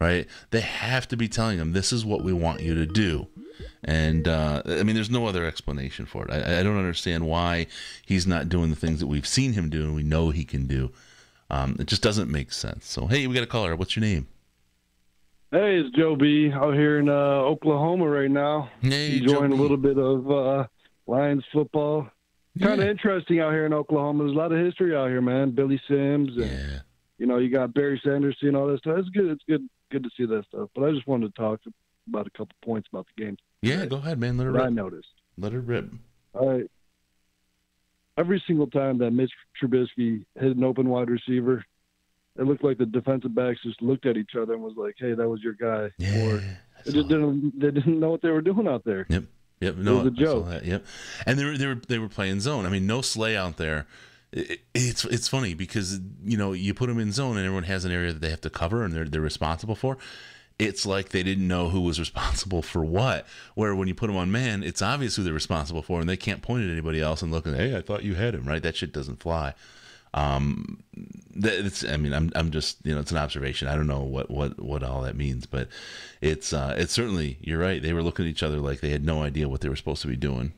right? They have to be telling him, this is what we want you to do. And, there's no other explanation for it. I don't understand why he's not doing the things that we've seen him do and we know he can do. It just doesn't make sense. So, hey, we got a caller. What's your name? Hey, it's Joe B. out here in Oklahoma right now. Hey, enjoying a little bit of Lions football. Kind of interesting out here in Oklahoma. There's a lot of history out here, man. Billy Sims, and you got Barry Sanders and all that stuff. It's good. It's good to see that stuff. But I just wanted to talk about a couple points about the game. Yeah, go ahead, man. Let it rip. I noticed. Let it rip. All right. Every single time that Mitch Trubisky hit an open wide receiver, it looked like the defensive backs just looked at each other and was like, "Hey, that was your guy." Yeah, or they didn't know what they were doing out there. Yep. No, it was a joke. Yep. And they were playing zone. I mean, no Slay out there. It's funny because you put them in zone and everyone has an area that they have to cover and they're responsible for. It's like they didn't know who was responsible for what. Where when you put them on man, it's obvious who they're responsible for, and they can't point at anybody else and look and, hey, I thought you had him, right? That shit doesn't fly. I'm just, it's an observation. I don't know what all that means, but it's certainly, you're right. They were looking at each other like they had no idea what they were supposed to be doing.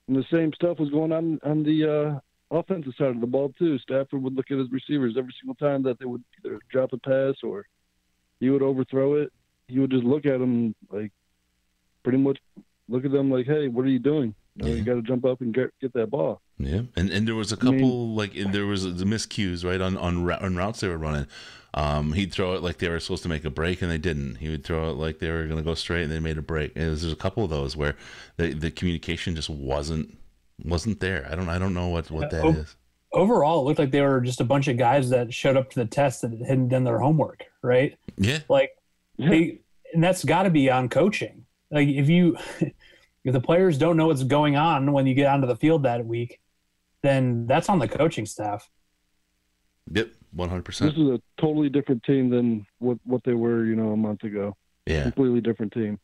And the same stuff was going on the offensive side of the ball too. Stafford would look at his receivers every single time that they would either drop a pass or he would overthrow it. He would just look at them like, pretty much look at them like, hey, what are you doing? You got to jump up and get that ball. Yeah, and there was a couple there was the miscues, right, on routes they were running. He'd throw it like they were supposed to make a break and they didn't. He would throw it like they were going to go straight and they made a break. And there's a couple of those where the communication just wasn't there. I don't know what that is. Overall, it looked like they were just a bunch of guys that showed up to the test that hadn't done their homework, right? Yeah. And that's got to be on coaching. Like if the players don't know what's going on when you get onto the field that week, then that's on the coaching staff. Yep, 100%. This is a totally different team than what they were, a month ago. Yeah. Completely different team.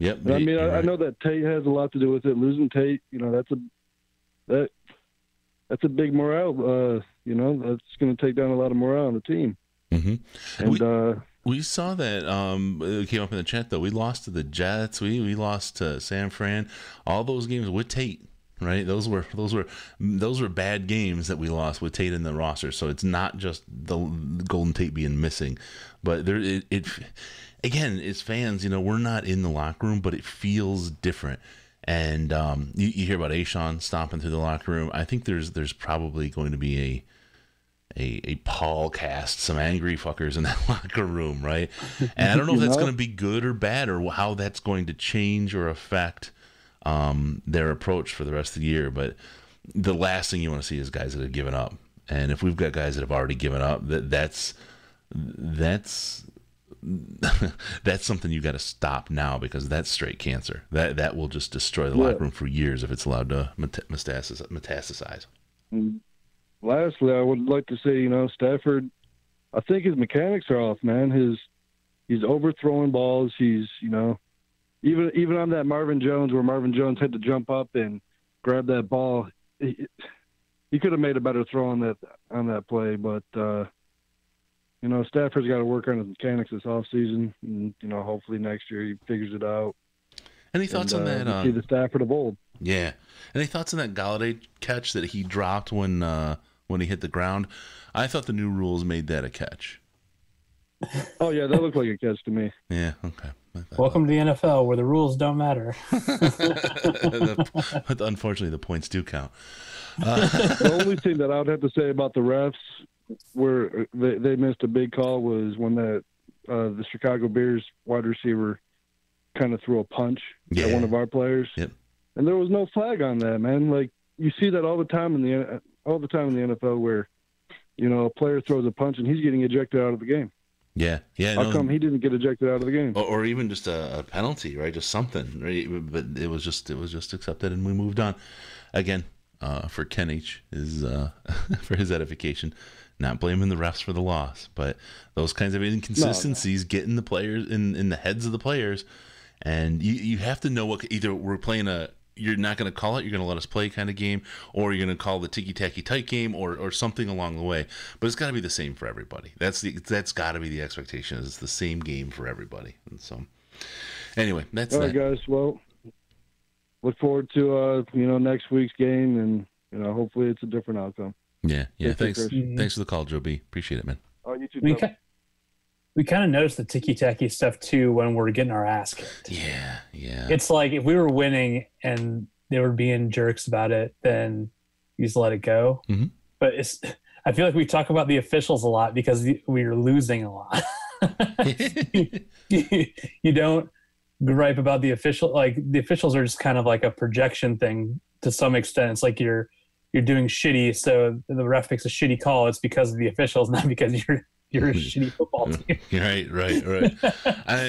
Yep. But, I know that Tate has a lot to do with it. Losing Tate, that's a big morale. That's going to take down a lot of morale on the team. Mm-hmm. And we saw that. It came up in the chat though. We lost to the Jets. We lost to San Fran. All those games with Tate. Right, those were bad games that we lost with Tate in the roster. So it's not just the Golden Tate being missing, but again, as fans, we're not in the locker room, but it feels different. And you hear about Ashawn stomping through the locker room. I think there's probably going to be a Paul cast, some angry fuckers in that locker room, right? And I don't know if that's going to be good or bad or how that's going to change or affect their approach for the rest of the year. But the last thing you want to see is guys that have given up. And if we've got guys that have already given up, that's something you got to stop now, because that's straight cancer. That will just destroy the locker room for years if it's allowed to metastasize. Lastly, I would like to say, Stafford, I think his mechanics are off, man. He's overthrowing balls. He's, even on that Marvin Jones, where Marvin Jones had to jump up and grab that ball, he could have made a better throw on that play. But Stafford's got to work on his mechanics this offseason, and hopefully next year he figures it out. Any thoughts on that? See the Stafford of old. Yeah. Any thoughts on that Galladay catch that he dropped when he hit the ground? I thought the new rules made that a catch. Oh yeah, that looked like a catch to me. Yeah. Okay. Welcome to the NFL, where the rules don't matter. But unfortunately, the points do count. The only thing that I would have to say about the refs, where they missed a big call, was when the Chicago Bears wide receiver kind of threw a punch at one of our players. Yep. And there was no flag on that, man. Like, you see that all the time in the NFL, where a player throws a punch and he's getting ejected out of the game. Yeah. How come he didn't get ejected out of the game? Or even just a penalty, right? Just something, right? But it was just accepted, and we moved on. Again, for Ken H, for his edification, not blaming the refs for the loss, but those kinds of inconsistencies getting the players in the heads of the players, and you have to know what, either we're playing you're not going to call it, you're going to let us play kind of game, or you're going to call the ticky-tacky tight game, or something along the way. But it's got to be the same for everybody. That's got to be the expectation. It's the same game for everybody. And so, anyway, that's all right, guys. Well, look forward to next week's game, and hopefully it's a different outcome. Yeah. Thanks for the call, Joe B. Appreciate it, man. Oh, you too. We kind of noticed the ticky-tacky stuff, too, when we're getting our ass kicked. Yeah. It's like if we were winning and they were being jerks about it, then you just let it go. Mm-hmm. But I feel like we talk about the officials a lot because we are losing a lot. You don't gripe about the official. Like, the officials are just kind of like a projection thing to some extent. It's like you're doing shitty, so the ref makes a shitty call. It's because of the officials, not because you're a shitty football team. Right.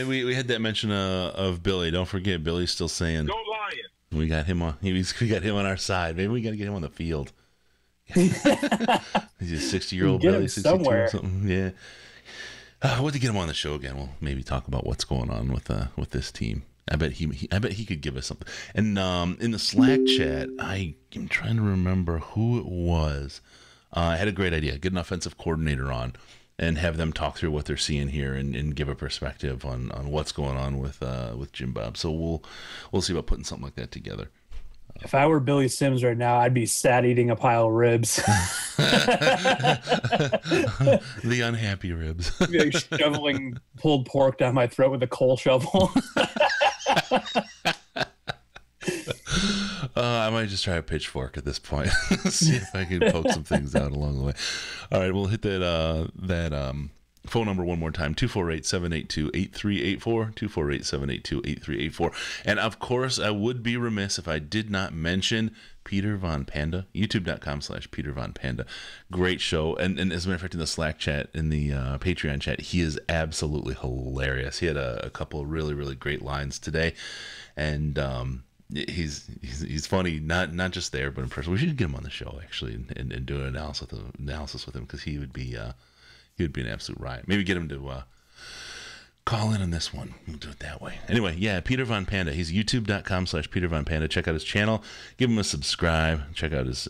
We had that mention of Billy. Don't forget, Billy's still saying, "Go Lions." We got him on. We got him on our side. Maybe we got to get him on the field. He's a 60-year-old Billy, 62 or something. Yeah. We'll have to get him on the show again. We'll maybe talk about what's going on with this team. I bet he could give us something. And in the Slack chat, I am trying to remember who it was. I had a great idea. Get an offensive coordinator on and have them talk through what they're seeing here and give a perspective on what's going on with Jim Bob. So we'll see about putting something like that together. If I were Billy Sims right now, I'd be sad eating a pile of ribs. The unhappy ribs. Like shoveling pulled pork down my throat with a coal shovel. I might just try a pitchfork at this point. See if I can poke some things out along the way. All right, we'll hit that phone number one more time, 248-782-8384, 248-782-8384. And, of course, I would be remiss if I did not mention Peter Von Panda, youtube.com/Peter Von Panda. Great show. And as a matter of fact, in the Slack chat, in the Patreon chat, he is absolutely hilarious. He had a couple of really, really great lines today. And he's funny, not just there, but in person. We should get him on the show, actually, and do an analysis with him, because he would be an absolute riot. Maybe get him to call in on this one. We'll do it that way. Anyway, yeah, Peter Von Panda. He's youtube.com/Peter Von Panda. Check out his channel. Give him a subscribe. Check out his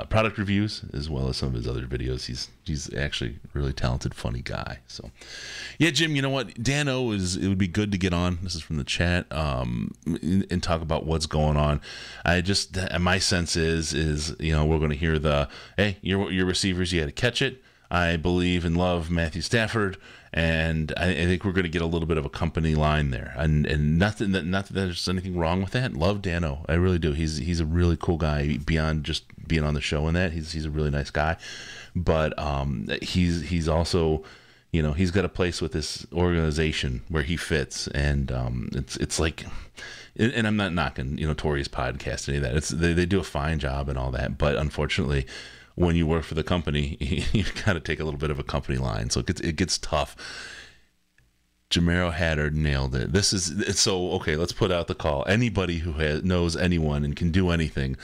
product reviews, as well as some of his other videos. He's actually a really talented, funny guy. So, yeah, Jim, you know what? Dan O, it would be good to get on. This is from the chat, and talk about what's going on. My sense is we're going to hear hey, your receivers, you had to catch it. I believe and love Matthew Stafford, and I think we're going to get a little bit of a company line there. And not that there's anything wrong with that. Love Dano, I really do. He's a really cool guy beyond just being on the show and that. He's a really nice guy, but he's also, he's got a place with this organization where he fits, and it's like. And I'm not knocking Tori's podcast, any of that. They do a fine job and all that, but unfortunately, when you work for the company, you got to take a little bit of a company line, so it gets tough. Jamero Hatter nailed it. Okay. Let's put out the call. Anybody who knows anyone and can do anything,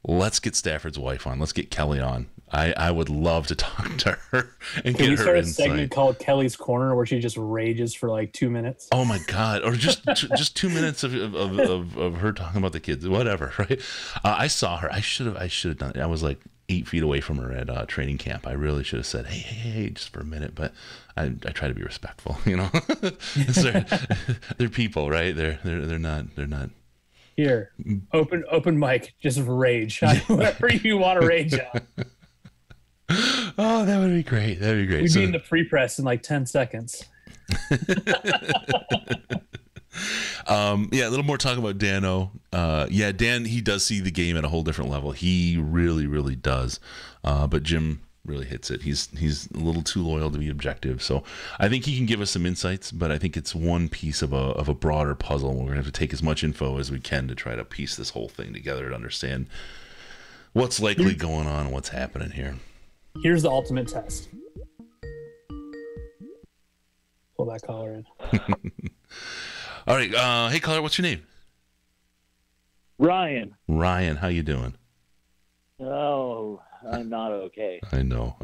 let's get Stafford's wife on. Let's get Kelly on. I would love to talk to her and get her insight. Can we start a segment called Kelly's Corner, where she just rages for like 2 minutes? Oh my God! Or just 2 minutes of her talking about the kids, whatever. Right? I saw her. I should have done it. I was like 8 feet away from her at training camp. I really should have said, hey, just for a minute. But I try to be respectful. They're people, right? They're not. Here, open mic, just rage. Whatever you want to rage on. Oh, that would be great. We'd be in the free press in like 10 seconds. A little more talk about Dano. Dan, he does see the game at a whole different level. He really, really does. But Jim really hits it. He's a little too loyal to be objective. So I think he can give us some insights, but I think it's one piece of a broader puzzle. We're going to have to take as much info as we can to try to piece this whole thing together to understand what's likely going on and what's happening here. Here's the ultimate test. Pull that caller in. All right. Hey, caller, what's your name? Ryan. Ryan, how you doing? Oh, I'm not okay. I know.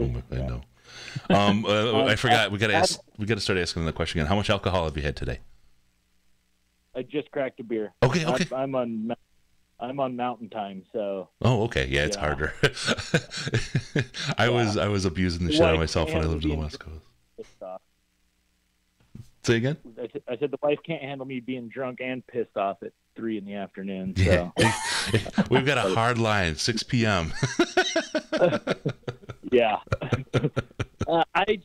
I forgot. We got to start asking the question again. How much alcohol have you had today? I just cracked a beer. Okay. I'm on mountain time, so. Oh, okay. Yeah, it's harder. I was abusing the shit out of myself when I lived in the West Coast. Say again? I said the wife can't handle me being drunk and pissed off at 3 p.m. So. We've got a hard line, 6 p.m. Yeah. I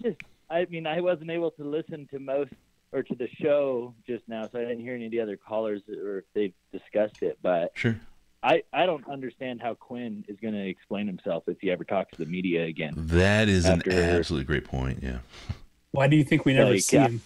wasn't able to listen to to the show just now, so I didn't hear any of the other callers or if they discussed it. But sure. I don't understand how Quinn is going to explain himself if he ever talks to the media again. That is an absolutely great point. Yeah. Why do you think we never see him?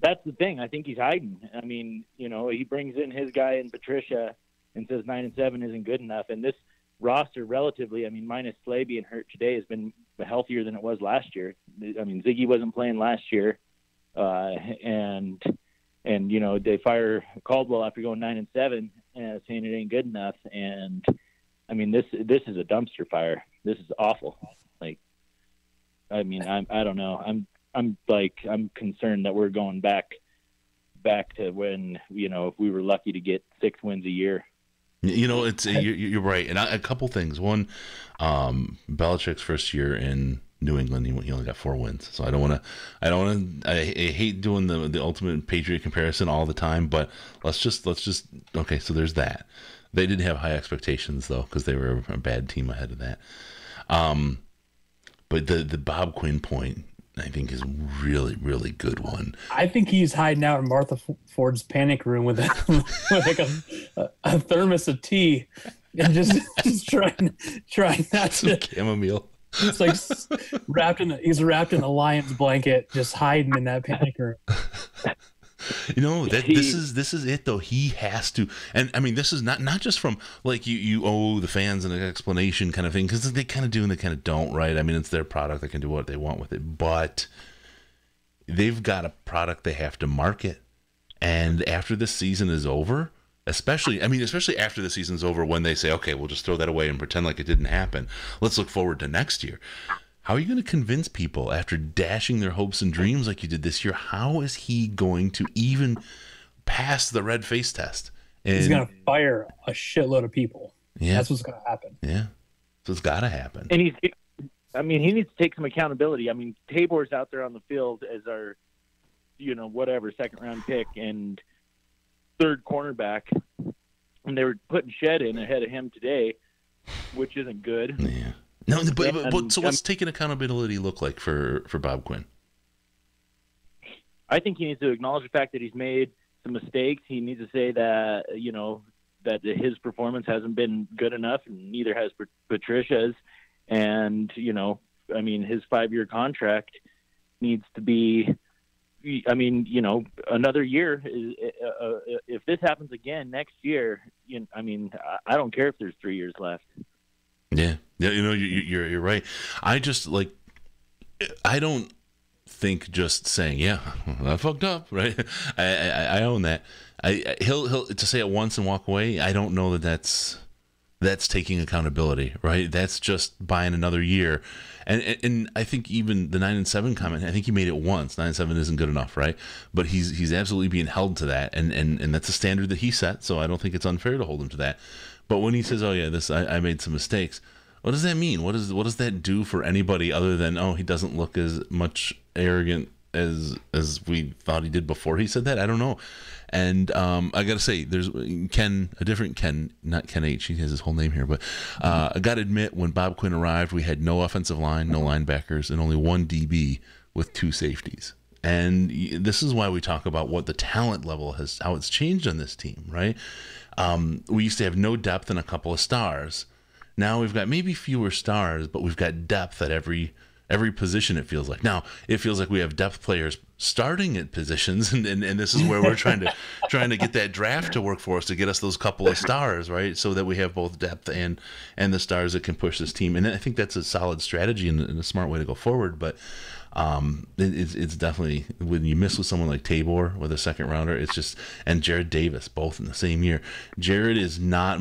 That's the thing. I think he's hiding. I mean, he brings in his guy in Patricia and says 9-7 isn't good enough. And this roster, relatively, minus Slay being hurt today, has been healthier than it was last year. Ziggy wasn't playing last year, and they fire Caldwell after going 9-7, saying it ain't good enough. And this is a dumpster fire. This is awful. I don't know. I'm concerned that we're going back to when, if we were lucky to get 6 wins a year. It's you're right. And a couple things. One, Belichick's first year in New England, he only got 4 wins. So I hate doing the ultimate Patriot comparison all the time, but let's just okay. So there's that. They did have high expectations though, because they were a bad team ahead of that. But the Bob Quinn point, I think, is really, really good one. I think he's hiding out in Martha Ford's panic room with a thermos of tea and just trying not to chamomile. It's like he's wrapped in the Lions blanket, just hiding in that panic room. You know, this is it though. He has to, and I mean, this is not just from like you owe the fans an explanation kind of thing, because they kind of do and they kind of don't, right? I mean, it's their product; they can do what they want with it, but they've got a product they have to market, and after this season is over, especially after the season's over, when they say, okay, we'll just throw that away and pretend like it didn't happen. Let's look forward to next year. How are you going to convince people after dashing their hopes and dreams like you did this year? How is he going to even pass the red face test? And he's going to fire a shitload of people. Yeah, that's what's going to happen. Yeah, so it's got to happen. And he needs to take some accountability. I mean, Tabor's out there on the field as our, second round pick and third cornerback, and they were putting Shed in ahead of him today, which isn't good. Yeah. No, but so what's taking accountability look like for Bob Quinn? I think he needs to acknowledge the fact that he's made some mistakes. He needs to say that, that his performance hasn't been good enough, and neither has Patricia's. And, his 5-year contract needs to be, another year. If this happens again next year, I don't care if there's 3 years left. Yeah, you're right. I don't think just saying, yeah, I fucked up, right? I own that. He'll to say it once and walk away. I don't know that's taking accountability, right? That's just buying another year. And I think even the 9-7 comment, I think he made it once. 9-7 isn't good enough, right? But he's absolutely being held to that, and that's a standard that he set. So I don't think it's unfair to hold him to that. But when he says, "Oh yeah, I made some mistakes," what does that mean? What does that do for anybody other than, oh, he doesn't look as much arrogant as we thought he did before he said that? I don't know. And I got to say, there's a different Ken, not Ken H. He has his whole name here, but I got to admit, when Bob Quinn arrived, we had no offensive line, no linebackers, and only one DB with 2 safeties. And this is why we talk about what the talent level how it's changed on this team, right? We used to have no depth and a couple of stars. Now we've got maybe fewer stars, but we've got depth at every position, it feels like. Now, it feels like we have depth players starting at positions, and this is where we're trying to get that draft to work for us, to get us those couple of stars, right? So that we have both depth and the stars that can push this team. And I think that's a solid strategy and a smart way to go forward. But it's definitely, when you miss with someone like Tabor with a second rounder, it's just, and Jared Davis, both in the same year. Jared is not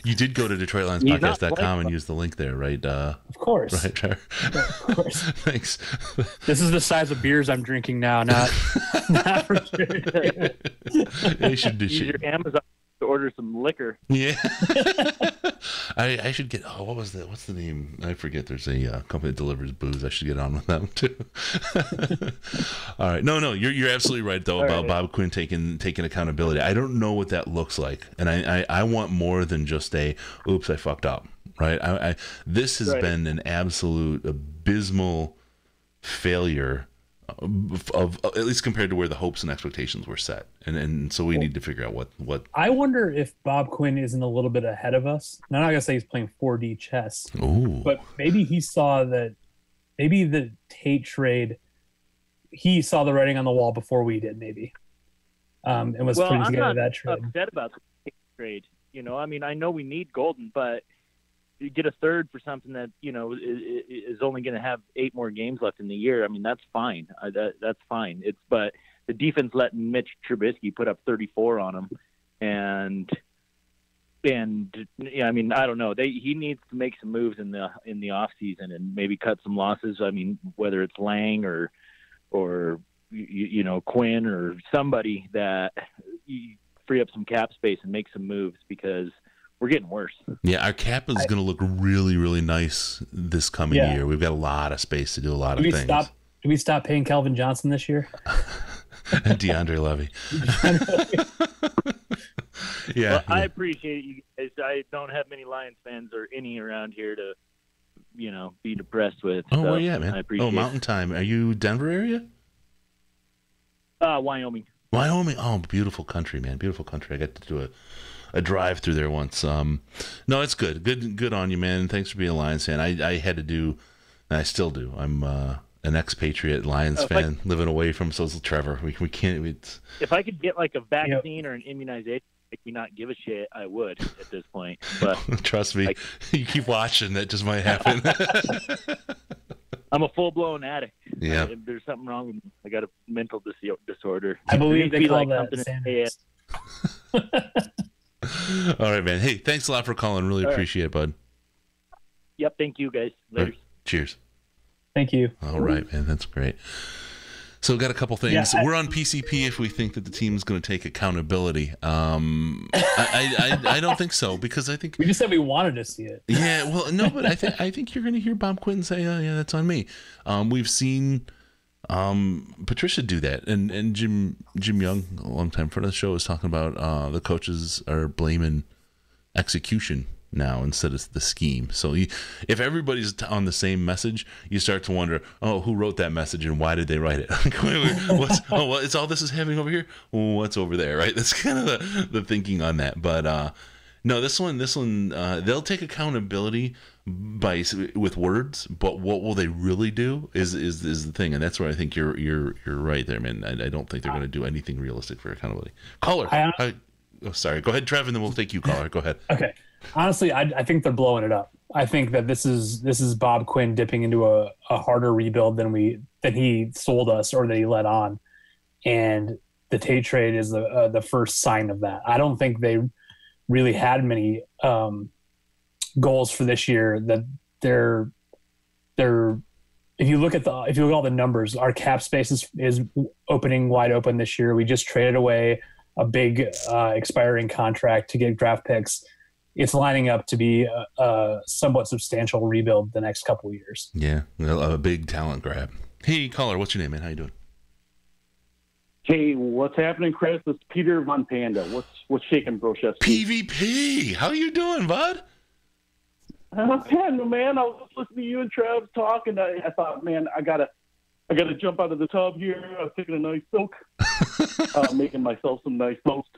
you did go to DetroitLionsPodcast.com and use the link there, right? Of course. Right, Trevor? Of course. Thanks. This is the size of beers I'm drinking now, not for sure. You should use your Amazon to order some liquor. Yeah. I should get, what was that? What's the name? I forget. There's a company that delivers booze. I should get on with them too. All right. No, you're absolutely right though about Bob Quinn taking accountability. I don't know what that looks like, and I want more than just oops, I fucked up, right? This has been an absolute abysmal failure of at least compared to where the hopes and expectations were set, and so we need to figure out what. I wonder if Bob Quinn isn't a little bit ahead of us. Now, I'm not gonna say he's playing 4D chess, but maybe he saw that. Maybe the Tate trade, he saw the writing on the wall before we did, maybe, and was putting together that trade. I'm not upset about the Tate trade. I know we need Golden, but you get a third for something that is only going to have 8 more games left in the year. That's fine. That's fine. But the defense letting Mitch Trubisky put up 34 on him, and yeah, I don't know. He needs to make some moves in the off season and maybe cut some losses. Whether it's Lang or Quinn or somebody, that free up some cap space and make some moves, because we're getting worse. Yeah, our cap is going to look really, really nice this coming year. We've got a lot of space to do a lot of things. Do we stop paying Calvin Johnson this year? And DeAndre Levy. Yeah. Well, I appreciate you guys. I don't have many Lions fans or any around here to, be depressed with. Oh, where you at, man? Mountain Time. Are you Denver area? Wyoming. Wyoming. Oh, beautiful country, man. Beautiful country. I got to do a a drive through there once. No, it's good. Good on you, man. Thanks for being a Lions fan. I had to do, and I still do. I'm an expatriate Lions fan living away from social Trevor. We can't. If I could get like a vaccine or an immunization, make me not give a shit, I would at this point. But trust me, you keep watching, that just might happen. I'm a full-blown addict. Yeah. There's something wrong with me. I got a mental disorder. I believe they call like that Sanders. All right, man. Hey, thanks a lot for calling. Really appreciate it, bud. Yep. Thank you, guys. Later. Right. Cheers. Thank you. All right, man. That's great. So we've got a couple things. Yeah, we're on PCP if we think that the team is going to take accountability. I don't think so, because I think we just said we wanted to see it. Yeah, well, no, but I think you're going to hear Bob Quinn say, "Oh, yeah, that's on me." We've seen Patricia do that, and Jim Young, a long time friend of the show, was talking about the coaches are blaming execution now instead of the scheme. So if everybody's on the same message, you start to wonder, oh, who wrote that message and why did they write it? It's all this is happening over here. What's over there, right? That's kind of the thinking on that. But no, this one, they'll take accountability with words, but what will they really do is the thing, and that's where I think you're right there, man. I don't think they're going to do anything realistic for accountability. Caller, sorry, go ahead, Trev, and then we'll take you, caller. Go ahead. Okay. Honestly, I think they're blowing it up. I think that this is Bob Quinn dipping into a harder rebuild than he sold us or that he let on, and the Tate trade is the first sign of that. I don't think they really had many goals for this year. That they're if you look at all the numbers, our cap space is opening wide open this year. We just traded away a big expiring contract to get draft picks. It's lining up to be a somewhat substantial rebuild the next couple of years. Yeah, a big talent grab. Hey, caller, what's your name, man? How you doing? Hey, what's happening, Chris? It's Peter Von Panda. What's shaking, Brochester? PvP. How you doing, bud? Panda, man. I was listening to you and Trev talk, and I thought, man, I gotta jump out of the tub here. I was taking a nice soak, making myself some nice toast.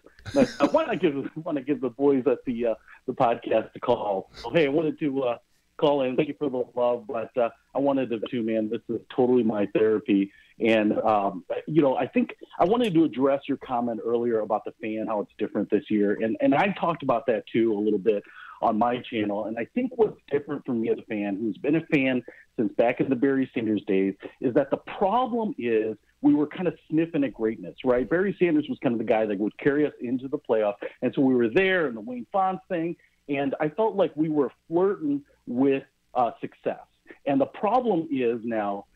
Why not give the boys at the podcast a call? So, hey, I wanted to call in. Thank you for the love, but I wanted to too, man. This is totally my therapy, and I think I wanted to address your comment earlier about the fan, how it's different this year, and I talked about that too a little bit on my channel. And I think what's different for me as a fan, who's been a fan since back in the Barry Sanders days, is that the problem is we were kind of sniffing at greatness, right? Barry Sanders was kind of the guy that would carry us into the playoffs. And so we were there in the Wayne Fonts thing, and I felt like we were flirting with success. And the problem is now,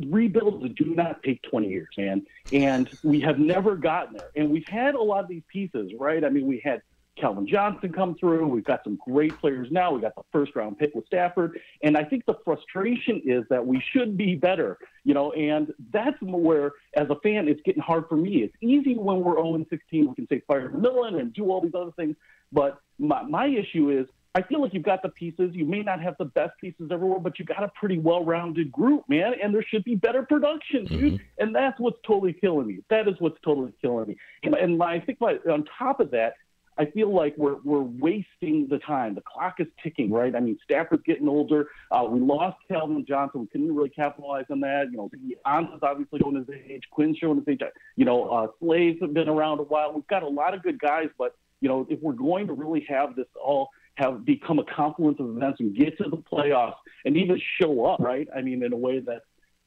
rebuilds do not take 20 years, man. And we have never gotten there. And we've had a lot of these pieces, right? I mean, we had Calvin Johnson come through. We've got some great players now. We got the first-round pick with Stafford. And I think the frustration is that we should be better, and that's where, as a fan, it's getting hard for me. It's easy when we're 0-16. We can say fire Millen and do all these other things. But my issue is I feel like you've got the pieces. You may not have the best pieces everywhere, but you got a pretty well-rounded group, man, and there should be better production, dude. Mm-hmm. And that's what's totally killing me. That is what's totally killing me. And I think on top of that, I feel like we're wasting the time. The clock is ticking, right? I mean, Stafford's getting older. We lost Calvin Johnson. We couldn't really capitalize on that. Ansah's obviously showing his age. Quinn's showing his age. Slaves have been around a while. We've got a lot of good guys, but, if we're going to really have this all become a confluence of events and get to the playoffs and even show up, right? I mean, in a way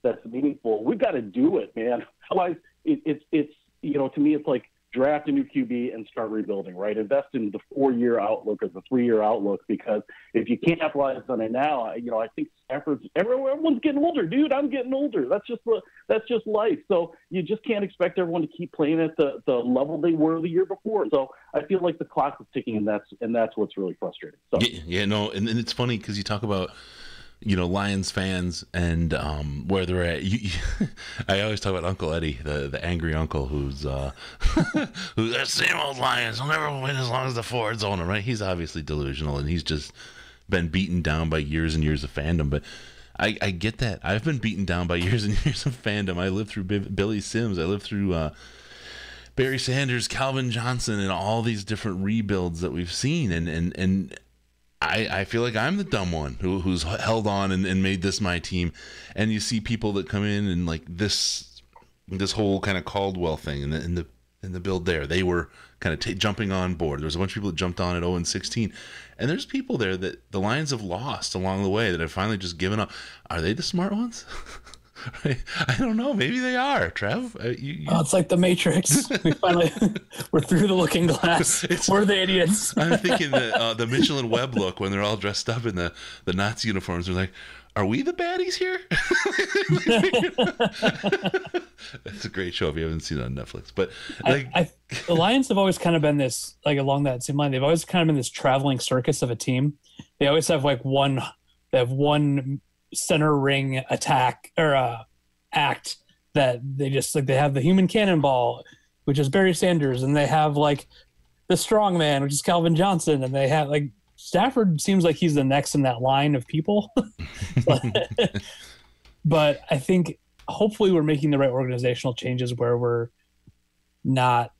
that's meaningful, we've got to do it, man. Otherwise, it's to me, it's like, draft a new QB and start rebuilding, right? Invest in the 4-year outlook or the 3-year outlook, because if you can't capitalize on it now, I think everyone's getting older, dude. I'm getting older. That's just life. So you just can't expect everyone to keep playing at the level they were the year before. So I feel like the clock is ticking, and that's what's really frustrating. So and it's funny because you talk about Lions fans and where they're at. I always talk about Uncle Eddie, the angry uncle who's that same old Lions will never win as long as the Fords own them, right? He's obviously delusional, and he's just been beaten down by years and years of fandom. But I get that. I've been beaten down by years and years of fandom. I lived through Billy Sims. I lived through Barry Sanders, Calvin Johnson, and all these different rebuilds that we've seen. And I feel like I'm the dumb one who's held on and made this my team. And you see people that come in and like this whole kind of Caldwell thing in the build there, they were kind of jumping on board. There was a bunch of people that jumped on at 0-16, and there's people there that the Lions have lost along the way that have finally just given up. Are they the smart ones? I don't know. Maybe they are, Trev. It's like the Matrix. We're through the looking glass. We're the idiots. I'm thinking the Mitchell and Webb look when they're all dressed up in the Nazi uniforms. They're like, are we the baddies here? It's a great show if you haven't seen it on Netflix. But the Lions have always kind of been this, like along that same line, they've always kind of been this traveling circus of a team. They always have one center ring attack or act that they just like. They have the human cannonball, which is Barry Sanders, and they have like the strong man, which is Calvin Johnson, and they have like Stafford seems like he's the next in that line of people. But I think hopefully we're making the right organizational changes where we're not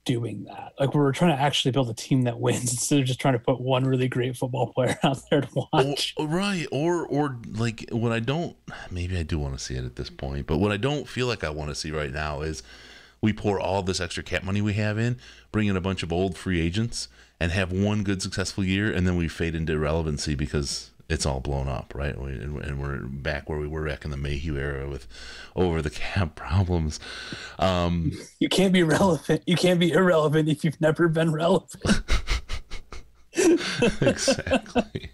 doing that. Like we're trying to actually build a team that wins instead of just trying to put one really great football player out there to watch. Or like what I don't, maybe I do want to see it at this point, but what I don't feel like I want to see right now is we pour all this extra cap money we have in, bring in a bunch of old free agents and have one good successful year, and then we fade into irrelevancy because it's all blown up, right? And we're back where we were back in the Mayhew era with over the cap problems. You can't be relevant. You can't be irrelevant if you've never been relevant. Exactly.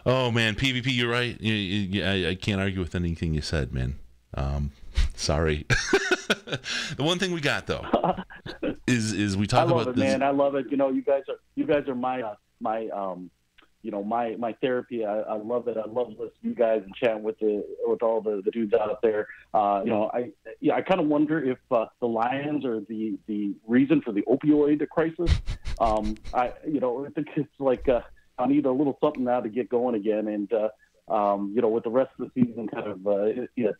Oh man, PvP, you're right. I can't argue with anything you said, man. Sorry. The one thing we got though is we talk about this. Man, I love it. You know, you guys are my my therapy. I love it. I love listening to you guys and chatting with all the dudes out there. I kind of wonder if the Lions are the reason for the opioid crisis. I think it's like I need a little something now to get going again, and with the rest of the season kind of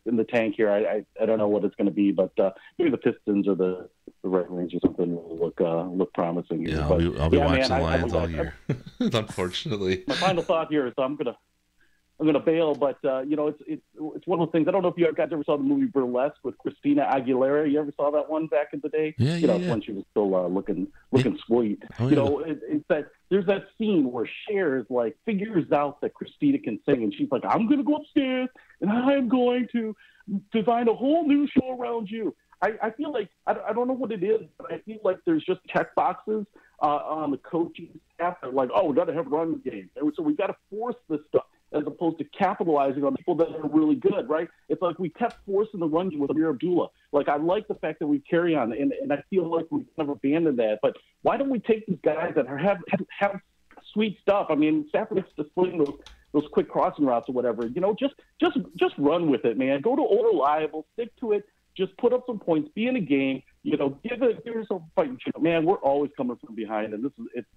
in the tank here, I don't know what it's going to be, but maybe the Pistons or the Red Wings or something will look promising. Yeah, I'll be watching the Lions all year. Unfortunately, my final thought here is I'm gonna bail, but it's one of those things. I don't know if you guys ever saw the movie Burlesque with Christina Aguilera. You ever saw that one back in the day? Yeah, when she was still looking sweet. Oh, It's that there's that scene where Cher figures out that Christina can sing, and she's like, "I'm gonna go upstairs and I'm going to design a whole new show around you." I feel like I don't know what it is, but I feel like there's just check boxes on the coaching staff that are like, "Oh, we got to have run game, so we got to force this stuff." As opposed to capitalizing on people that are really good, right? It's like we kept forcing the run game with Amir Abdullah. Like, I like the fact that we carry on, and I feel like we've never abandoned that. But why don't we take these guys that have sweet stuff? I mean, Stafford likes to sling those quick crossing routes or whatever. Just run with it, man. Go to old reliable, stick to it. Just put up some points, be in a game, give yourself a fight. Man, we're always coming from behind, and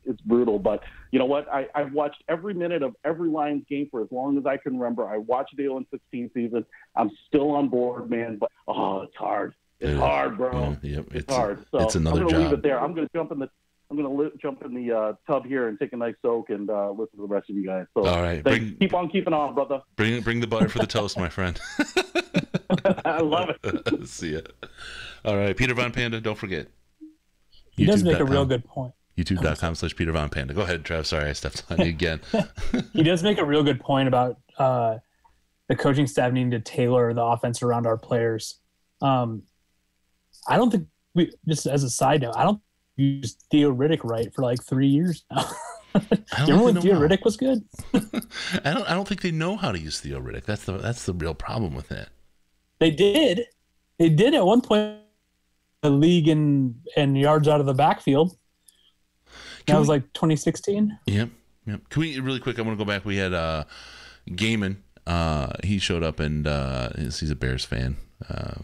it's brutal. But you know what? I've watched every minute of every Lions game for as long as I can remember. I watched the 0-16 season. I'm still on board, man. But it's hard. It's hard, bro. Yeah, it's hard. So it's another I'm gonna job. leave it there. I'm gonna jump in the tub here and take a nice soak and listen to the rest of you guys. So all right, keep on keeping on, brother. Bring the butter for the toast, my friend. I love it. See ya. All right, Peter Von Panda, don't forget. He does make a real good point. YouTube.com/Peter Von Panda. Go ahead, Trav. Sorry, I stepped on you again. He does make a real good point about the coaching staff needing to tailor the offense around our players. I don't think just as a side note, I don't use Theo Riddick right for 3 years now. Do you remember when Theo Riddick was good? I don't think they know how to use Theo Riddick. That's the real problem with that. They did at one point the league in yards out of the backfield. That was 2016. Yep. Can we really quick? I want to go back. We had Gaiman. He showed up and he's a Bears fan.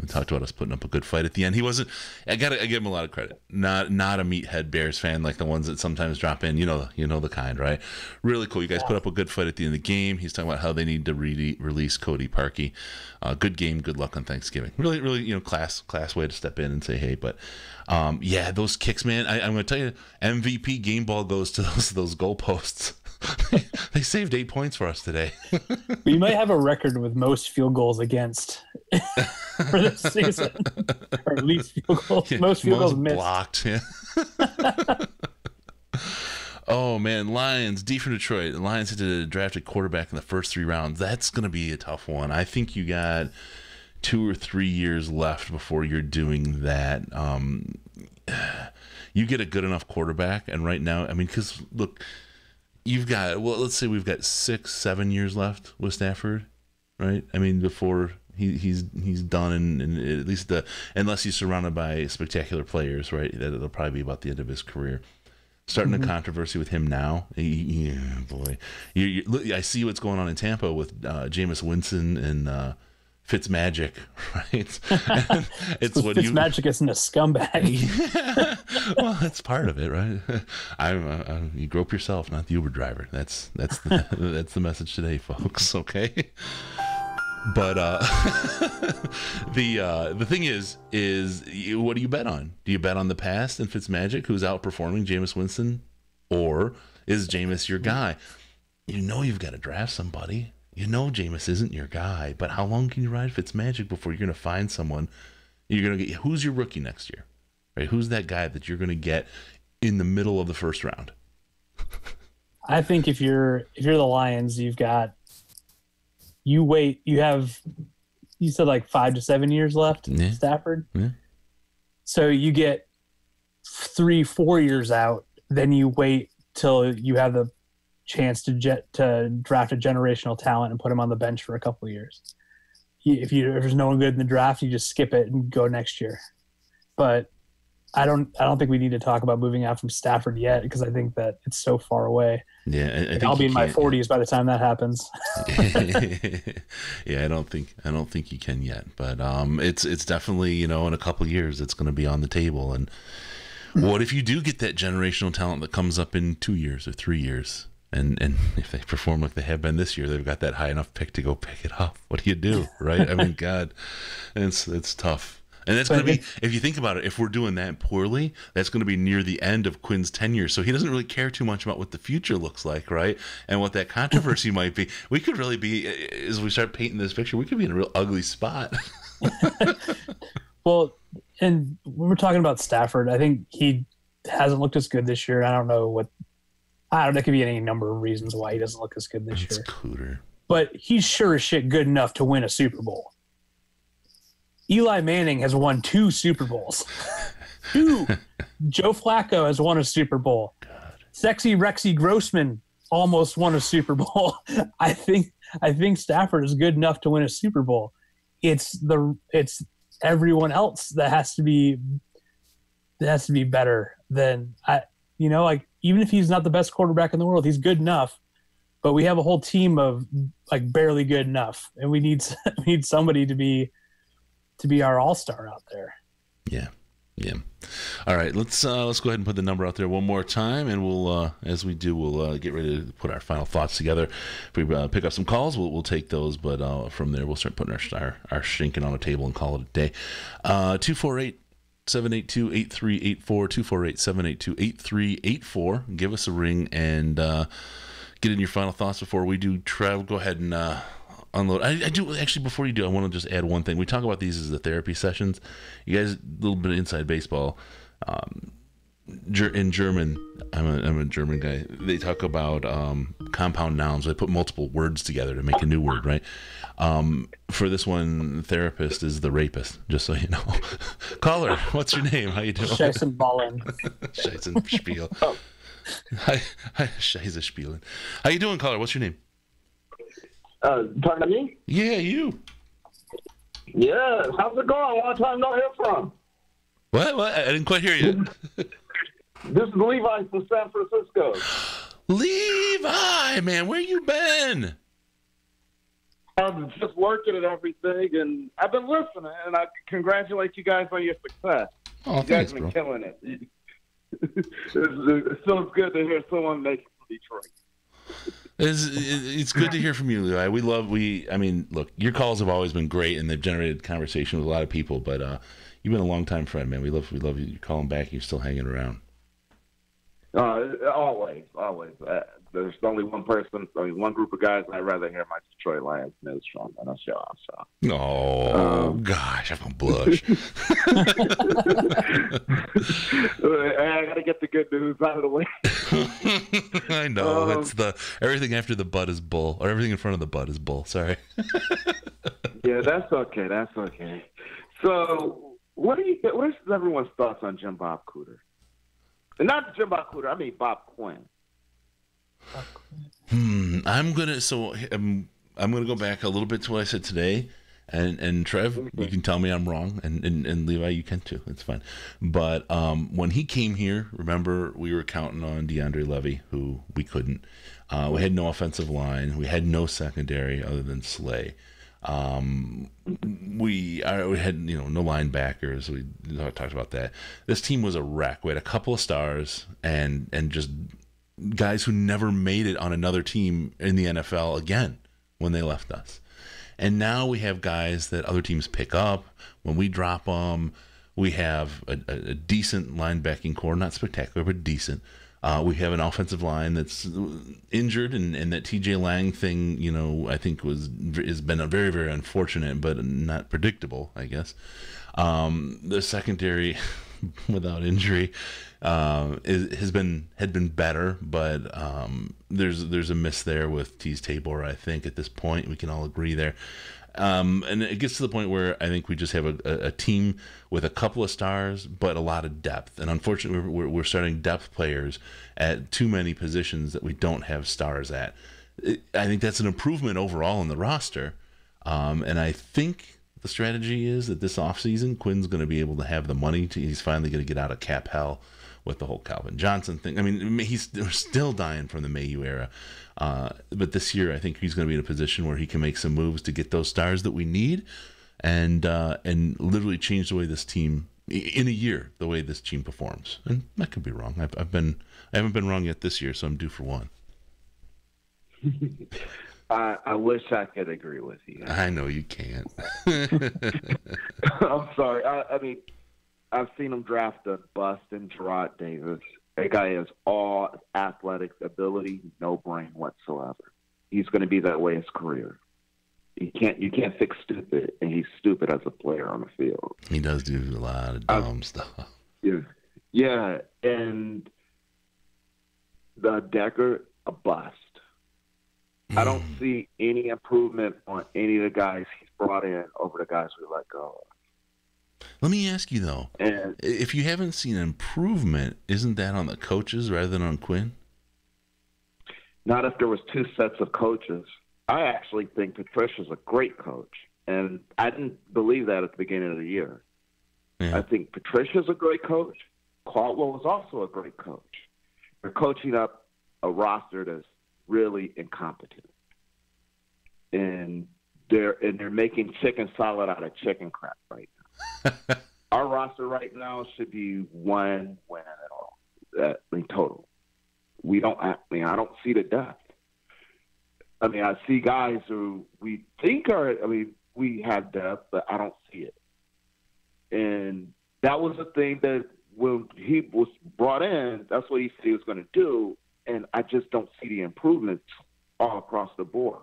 We talked about us putting up a good fight at the end. He wasn't. I give him a lot of credit. Not a meathead Bears fan like the ones that sometimes drop in. You know the kind, right? Really cool. You guys put up a good fight at the end of the game. He's talking about how they need to release Cody Parkey. Good game. Good luck on Thanksgiving. Really, class way to step in and say hey. But those kicks, man. I'm going to tell you, MVP game ball goes to those goalposts. They saved 8 points for us today. We might have a record with most field goals against for this season, or at least field goals. Yeah, most field goals missed. Blocked. Yeah. Oh man, Lions D for Detroit. The Lions had to draft a quarterback in the first 3 rounds. That's going to be a tough one. I think you got 2 or 3 years left before you're doing that. You get a good enough quarterback, and right now, I mean, because look. You've got, let's say we've got 6-7 years left with Stafford, right? I mean, before he's done, and at least unless he's surrounded by spectacular players, right? That'll probably be about the end of his career. Starting a controversy with him now, boy. I see what's going on in Tampa with Jameis Winston and Fitzmagic, right? It's what Fitzmagic isn't a scumbag. Yeah. Well, that's part of it, right? You grope yourself, not the Uber driver. That's the message today, folks. Okay. But the thing is what do you bet on? Do you bet on the past and Fitzmagic, who's outperforming Jameis Winston, or is Jameis your guy? You've got to draft somebody. Jameis isn't your guy, but how long can you ride Fitzmagic before you're going to find someone you're going to get? Who's your rookie next year, right? Who's that guy that you're going to get in the middle of the first round? I think if you're the Lions, you said like 5 to 7 years left, Stafford. Yeah. So you get 3-4 years out, then you wait till you have the chance to draft a generational talent and put him on the bench for a couple of years. If there's no one good in the draft, you just skip it and go next year. But I don't think we need to talk about moving out from Stafford yet, because I think that it's so far away. Yeah, I think I'll be in my 40s by the time that happens. Yeah, I don't think you can yet, but it's definitely, in a couple of years it's going to be on the table. And what if you do get that generational talent that comes up in 2 years or 3 years? And if they perform like they have been this year, they've got that high enough pick to go pick it up. What do you do, right? I mean, God, it's tough. And that's going to be, if you think about it, if we're doing that poorly, that's going to be near the end of Quinn's tenure. So he doesn't really care too much about what the future looks like, right? And what that controversy might be. We could really be, as we start painting this picture, we could be in a real ugly spot. Well, and when we're talking about Stafford, I think he hasn't looked as good this year. I don't know, there could be any number of reasons why he doesn't look as good this year. Cooter. But he's sure as shit good enough to win a Super Bowl. Eli Manning has won 2 Super Bowls. 2. Joe Flacco has won a Super Bowl. God. Sexy Rexy Grossman almost won a Super Bowl. I think Stafford is good enough to win a Super Bowl. It's everyone else that has to be better than even if he's not the best quarterback in the world, he's good enough. But we have a whole team of barely good enough, and we need somebody to be our all-star out there. Yeah. All right, let's go ahead and put the number out there one more time, and we'll as we do, we'll get ready to put our final thoughts together. If we pick up some calls, we'll take those, but from there we'll start putting our shinking on a table and call it a day. 248-782-8384, 248-782-8384. Give us a ring and get in your final thoughts before we do. Trev, go ahead and unload. I do actually. Before you do, I want to just add one thing. We talk about these as the therapy sessions. You guys, a little bit of inside baseball. In German, I'm a German guy. They talk about compound nouns. They put multiple words together to make a new word, right? For this one, therapist is the rapist. Just so you know. Caller, what's your name? How you doing? Scheißenballen. Scheißenspiel. Hi, Scheißenspielen. How you doing, caller? What's your name? Pardon me? Yeah, you. Yeah, how's it going? Long time no hear from. What? I didn't quite hear you. This is Levi from San Francisco. Levi, man, where you been? I'm just working and everything, and I've been listening, and I congratulate you guys on your success. Oh, You thanks, guys have been bro. killing it. It feels good to hear someone make it from Detroit. It's good to hear from you, Levi. I mean, look, your calls have always been great, and they've generated conversation with a lot of people. But you've been a long time friend, man. We love you. You're calling back. You're still hanging around. Always. There's only one group of guys I'd rather hear my Detroit Lions news from than us y'all. So. Oh, gosh, I'm going to blush. I got to get the good news out of the way. I know. It's everything after the bud is bull, or everything in front of the bud is bull. Sorry. Yeah, that's okay. So, what is everyone's thoughts on Jim Bob Cooter? And not Jim Bob Cooter, I mean Bob Quinn. I'm gonna go back a little bit to what I said today, and Trev, you can tell me I'm wrong, and Levi, you can too. It's fine. But when he came here, remember we were counting on DeAndre Levy, who we couldn't. We had no offensive line. We had no secondary other than Slay. We had no linebackers. We talked about that. This team was a wreck. We had a couple of stars and just guys who never made it on another team in the NFL again when they left us. And now we have guys that other teams pick up when we drop them. We have a decent linebacking core, not spectacular, but decent. We have an offensive line that's injured, and that TJ Lang thing, I think has been a very, very unfortunate, but not predictable, I guess. The secondary, without injury, had been better, but there's a miss there with Tease Tabor. I think at this point we can all agree there. And it gets to the point where I think we just have a team with a couple of stars, but a lot of depth. And unfortunately, we're starting depth players at too many positions that we don't have stars at. I think that's an improvement overall in the roster. And I think the strategy is that this offseason, Quinn's going to be able to have the money. He's finally going to get out of cap hell with the whole Calvin Johnson thing. I mean, he's still dying from the Mayu era. But this year, I think he's going to be in a position where he can make some moves to get those stars that we need, and literally change the way this team in a year, the way this team performs. And I could be wrong. I haven't been wrong yet this year, so I'm due for one. I wish I could agree with you. I know you can't. I'm sorry. I mean, I've seen him draft a bust in Gerard Davis. That guy has all athletic ability, no brain whatsoever. He's going to be that way his career. You can't fix stupid, and he's stupid as a player on the field. He does do a lot of dumb stuff. Yeah, and the Decker, a bust. I don't see any improvement on any of the guys he's brought in over the guys we let go. Let me ask you, though, if you haven't seen improvement, isn't that on the coaches rather than on Quinn? Not if there was two sets of coaches. I actually think Patricia's a great coach, and I didn't believe that at the beginning of the year. Yeah. I think Patricia's a great coach. Caldwell is also a great coach. They're coaching up a roster that's really incompetent, and they're making chicken salad out of chicken crap right now. Our roster right now should be one win at all, in total. I don't see the depth. I mean, I see guys who we think we have depth, but I don't see it. And that was the thing that when he was brought in, that's what he said he was going to do. And I just don't see the improvements all across the board.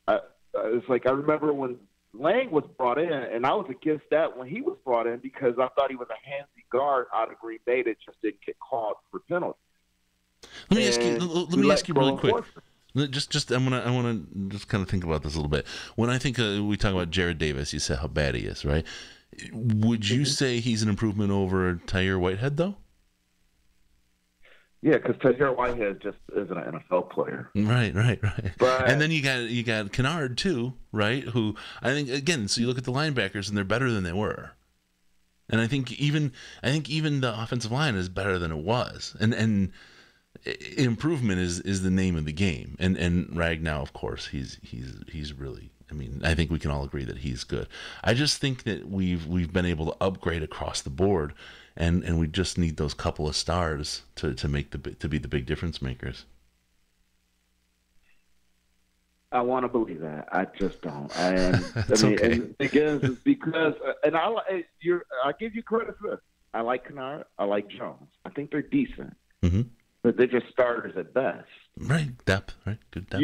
It's like I remember when Lang was brought in, and I was against that when he was brought in because I thought he was a handsy guard out of Green Bay that just didn't get called for penalties. Let me ask you really quick. I want to just kind of think about this a little bit. When I think we talk about Jared Davis, you said how bad he is, right? Would you say he's an improvement over Tyre Whitehead, though? Yeah, because Tyre Whitehead just isn't an NFL player. Right. But, and then you got Kennard too, right? Who I think again. So you look at the linebackers, and they're better than they were. And I think even the offensive line is better than it was. And improvement is the name of the game. And Ragnow, of course, he's really I mean, I think we can all agree that he's good. I just think that we've been able to upgrade across the board, and we just need those couple of stars to be the big difference makers. I want to believe that. I just don't. And okay. And again, it's because, and I give you credit for this. I like Kennard. I like Jones. I think they're decent, but they're just starters at best. Right, depth. Right, good depth.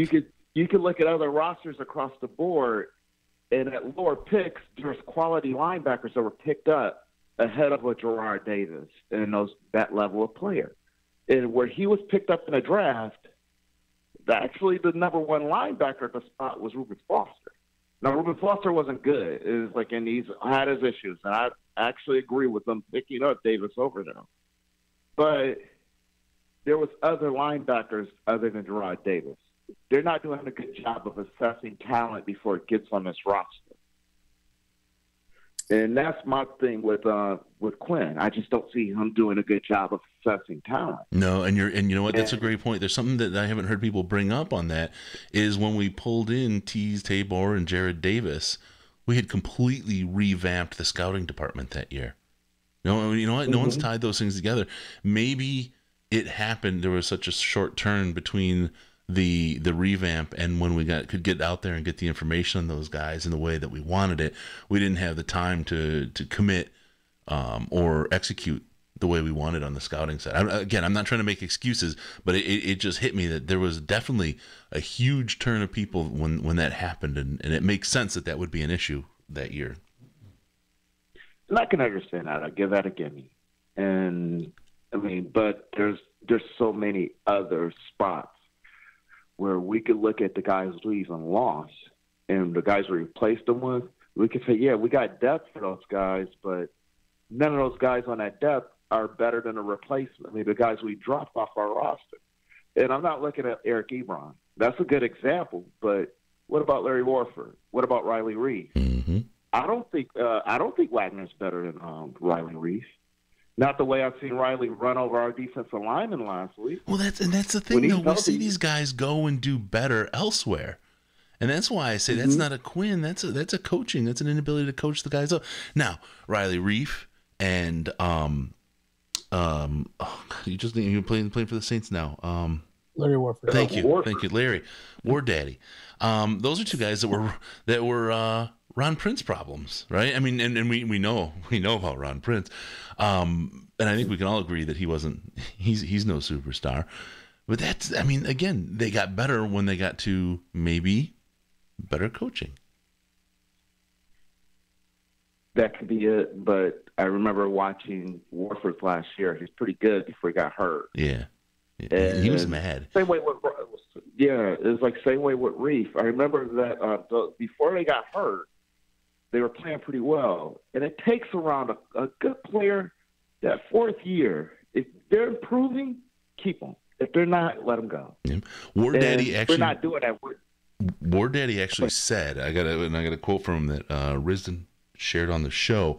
You could look at other rosters across the board, and at lower picks, there's quality linebackers that were picked up ahead of a Gerard Davis and that level of player. And where he was picked up in a draft, actually the number one linebacker at the spot was Reuben Foster. Now, Reuben Foster wasn't good. It was like, and he's had his issues, and I actually agree with them picking up Davis over them. But there was other linebackers other than Gerard Davis. They're not doing a good job of assessing talent before it gets on this roster. And that's my thing with Quinn. I just don't see him doing a good job of assessing talent. No, and you know what? That's a great point. There's something that I haven't heard people bring up on that is when we pulled in Tease Tabor and Jared Davis, we had completely revamped the scouting department that year. No, you know what? No one's tied those things together. Maybe it happened. There was such a short turn between the revamp and when we could get out there and get the information on those guys in the way that we wanted it. We didn't have the time to commit or execute the way we wanted on the scouting side. I'm not trying to make excuses, but it just hit me that there was definitely a huge turn of people when that happened, and it makes sense that would be an issue that year. And I can understand that. I give that a gimme. And I mean, but there's so many other spots where we could look at the guys we even lost and the guys we replaced them with. We could say, yeah, we got depth for those guys, but none of those guys on that depth are better than a replacement. I mean, the guys we dropped off our roster. And I'm not looking at Eric Ebron. That's a good example, but what about Larry Warford? What about Riley Reef? Mm-hmm. I don't think Wagner's better than Riley Reef. Not the way I've seen Riley run over our defensive lineman last week. Well, that's the thing, though. We see these guys go and do better elsewhere. And that's why I say that's not a Quinn. That's a coaching. That's an inability to coach the guys up. Now, Riley Reef and you're playing for the Saints now. Larry Warford. Thank you, Larry War Daddy. Those are two guys that were Ron Prince problems, right? I mean, and we know about Ron Prince, and I think we can all agree that he's no superstar. But that's, I mean, again, they got better when they got to maybe better coaching. That could be it, but I remember watching Warford last year. He's pretty good before he got hurt. Yeah. And he was mad. Same way with it was like same way with Reef. I remember that before they got hurt, they were playing pretty well. And it takes around a good player that fourth year. If they're improving, keep them. If they're not, let them go. Yeah. War Daddy actually. We're not doing that. War Daddy actually said, I got a quote from him that Risden shared on the show.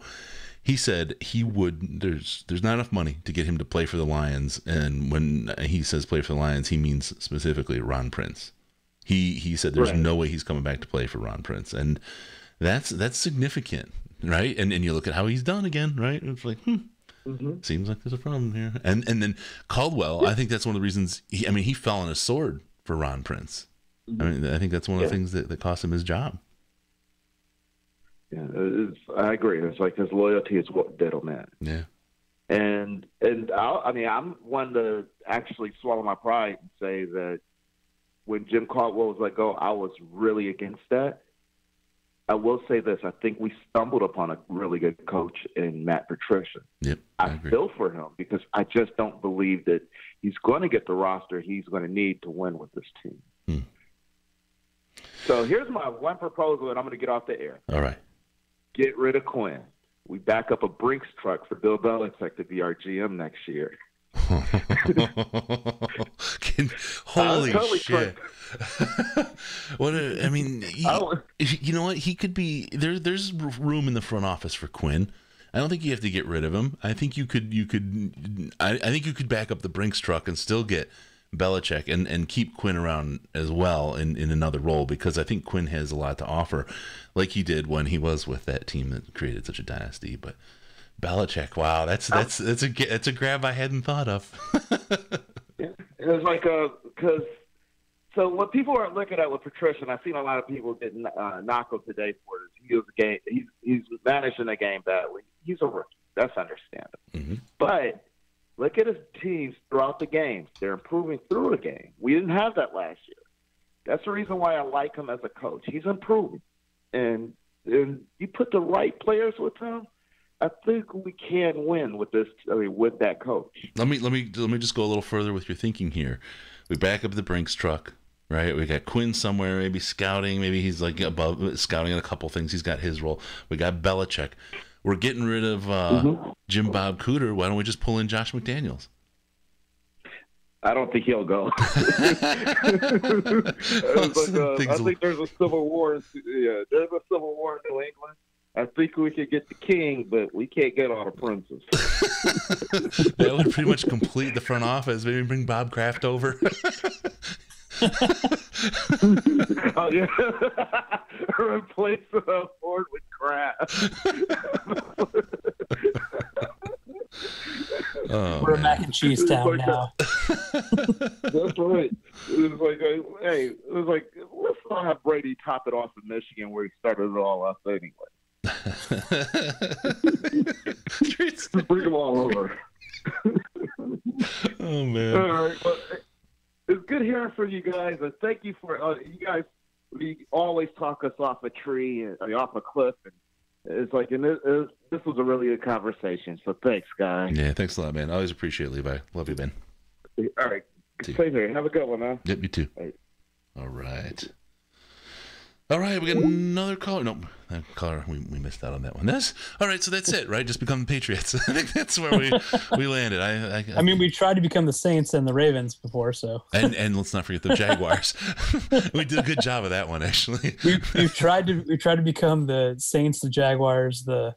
He said he would. There's not enough money to get him to play for the Lions, and when he says play for the Lions, he means specifically Ron Prince. He said there's no way he's coming back to play for Ron Prince, and that's significant, right? And you look at how he's done again, right? It's like, seems like there's a problem here. And then Caldwell, I think that's one of the reasons. He fell on his sword for Ron Prince. I mean, I think that's one of the things that cost him his job. Yeah, I agree. It's like his loyalty is what did him that. Yeah. And I'm one to actually swallow my pride and say that when Jim Caldwell was let go, I was really against that. I will say this. I think we stumbled upon a really good coach in Matt Patricia. Yep, I feel for him because I just don't believe that he's going to get the roster he's going to need to win with this team. So here's my one proposal, and I'm going to get off the air. All right. Get rid of Quinn. We back up a Brinks truck for Bill Belichick to be our GM next year. Holy shit. You know what? He could be there's room in the front office for Quinn. I don't think you have to get rid of him. I think you could back up the Brinks truck and still get Belichick and keep Quinn around as well in another role, because I think Quinn has a lot to offer, like he did when he was with that team that created such a dynasty. But Belichick, wow, that's a grab I hadn't thought of. It was like because so what people are looking at with Patricia, and I've seen a lot of people getting knock him today for it. He's managing the game badly. He's a rookie. That's understandable. Mm-hmm. But look at his teams throughout the games. They're improving through the game. We didn't have that last year. That's the reason why I like him as a coach. He's improving, and you put the right players with him, I think we can win with this. With that coach. Let me just go a little further with your thinking here. We back up the Brinks truck, right? We got Quinn somewhere, maybe scouting. Maybe he's like above scouting on a couple things. He's got his role. We got Belichick. We're getting rid of Jim Bob Cooter. Why don't we just pull in Josh McDaniels? I don't think he'll go. I think there's a civil war. Yeah, there's a civil war in New England. I think we could get the king, but we can't get all the princes. That would pretty much complete the front office. Maybe bring Bob Kraft over. Oh yeah, replace Ford with Kraft. We're a mac and cheese town now. That's right. It was like let's not have Brady top it off in Michigan where he started it all off anyway. Bring them all over. Oh man! All right, well, it's good hearing from you guys, and thank you for you guys. We always talk us off a tree and off a cliff, and it's like, and this was a really good conversation. So thanks, guys. Yeah, thanks a lot, man. I always appreciate it, Levi. Love you, man. All right, same here. Have a good one, huh? Yep, you too. All right. All right, we got another caller. Nope, that caller, we missed out on that one. All right, so that's it, right? Just become the Patriots. I think that's where we landed. I mean, we tried to become the Saints and the Ravens before, so. And let's not forget the Jaguars. We did a good job of that one, actually. We've tried to become the Saints, the Jaguars, the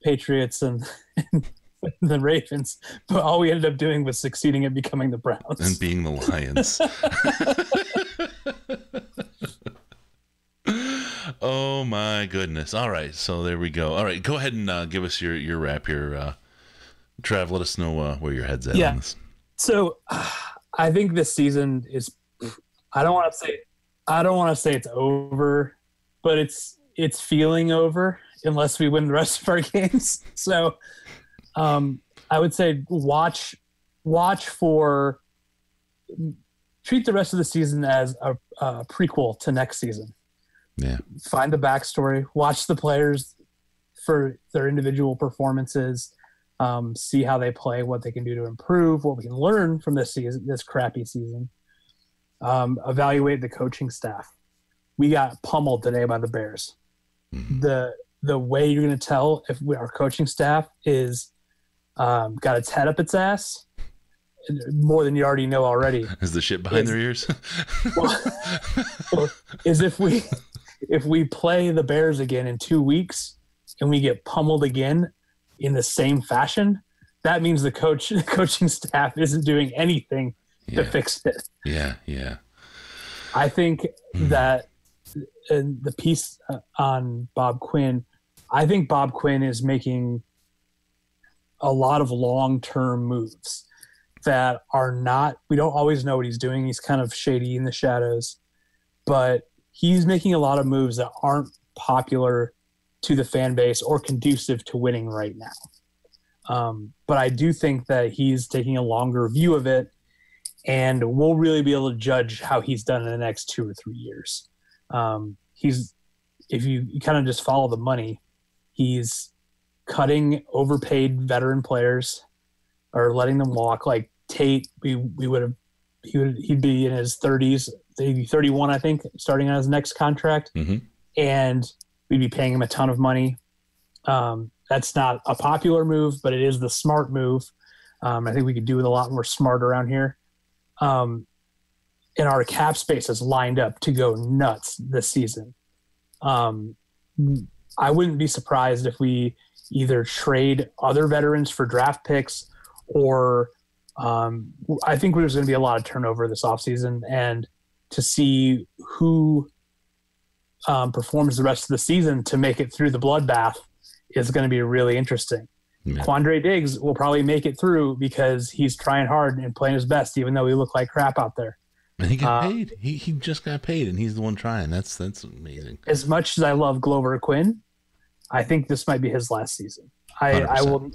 Patriots, and the Ravens, but all we ended up doing was succeeding at becoming the Browns and being the Lions. Oh my goodness. All right, so there we go. All right, go ahead and give us your wrap here. Trav, let us know where your head's at on this. So I think this season is, I don't want to say it's over, but it's feeling over unless we win the rest of our games. So I would say treat the rest of the season as a prequel to next season. Yeah. Find the backstory, watch the players for their individual performances, see how they play, what they can do to improve, what we can learn from this season, this crappy season. Evaluate the coaching staff. We got pummeled today by the Bears. Mm-hmm. The way you're going to tell if our coaching staff is got its head up its ass more than you already know already. Is the shit behind their ears? Is if we play the Bears again in 2 weeks and we get pummeled again in the same fashion, that means the coaching staff isn't doing anything to fix it. Yeah, yeah. I think that the piece on Bob Quinn, I think Bob Quinn is making a lot of long-term moves that are not, we don't always know what he's doing. He's kind of shady in the shadows, but he's making a lot of moves that aren't popular to the fan base or conducive to winning right now. But I do think that he's taking a longer view of it, and we'll really be able to judge how he's done in the next 2 or 3 years. If you kind of just follow the money, he's cutting overpaid veteran players or letting them walk. Like Tate, he'd be in his 30s, maybe 31, I think, starting on his next contract. Mm-hmm. And we'd be paying him a ton of money. That's not a popular move, but it is the smart move. I think we could do it a lot more smart around here. And our cap space is lined up to go nuts this season. I wouldn't be surprised if we either trade other veterans for draft picks or I think there's going to be a lot of turnover this offseason, and to see who performs the rest of the season to make it through the bloodbath is going to be really interesting. Yeah. Quandre Diggs will probably make it through because he's trying hard and playing his best, even though he looked like crap out there. And he got paid. He just got paid, and he's the one trying. That's amazing. As much as I love Glover Quinn, I think this might be his last season. I won't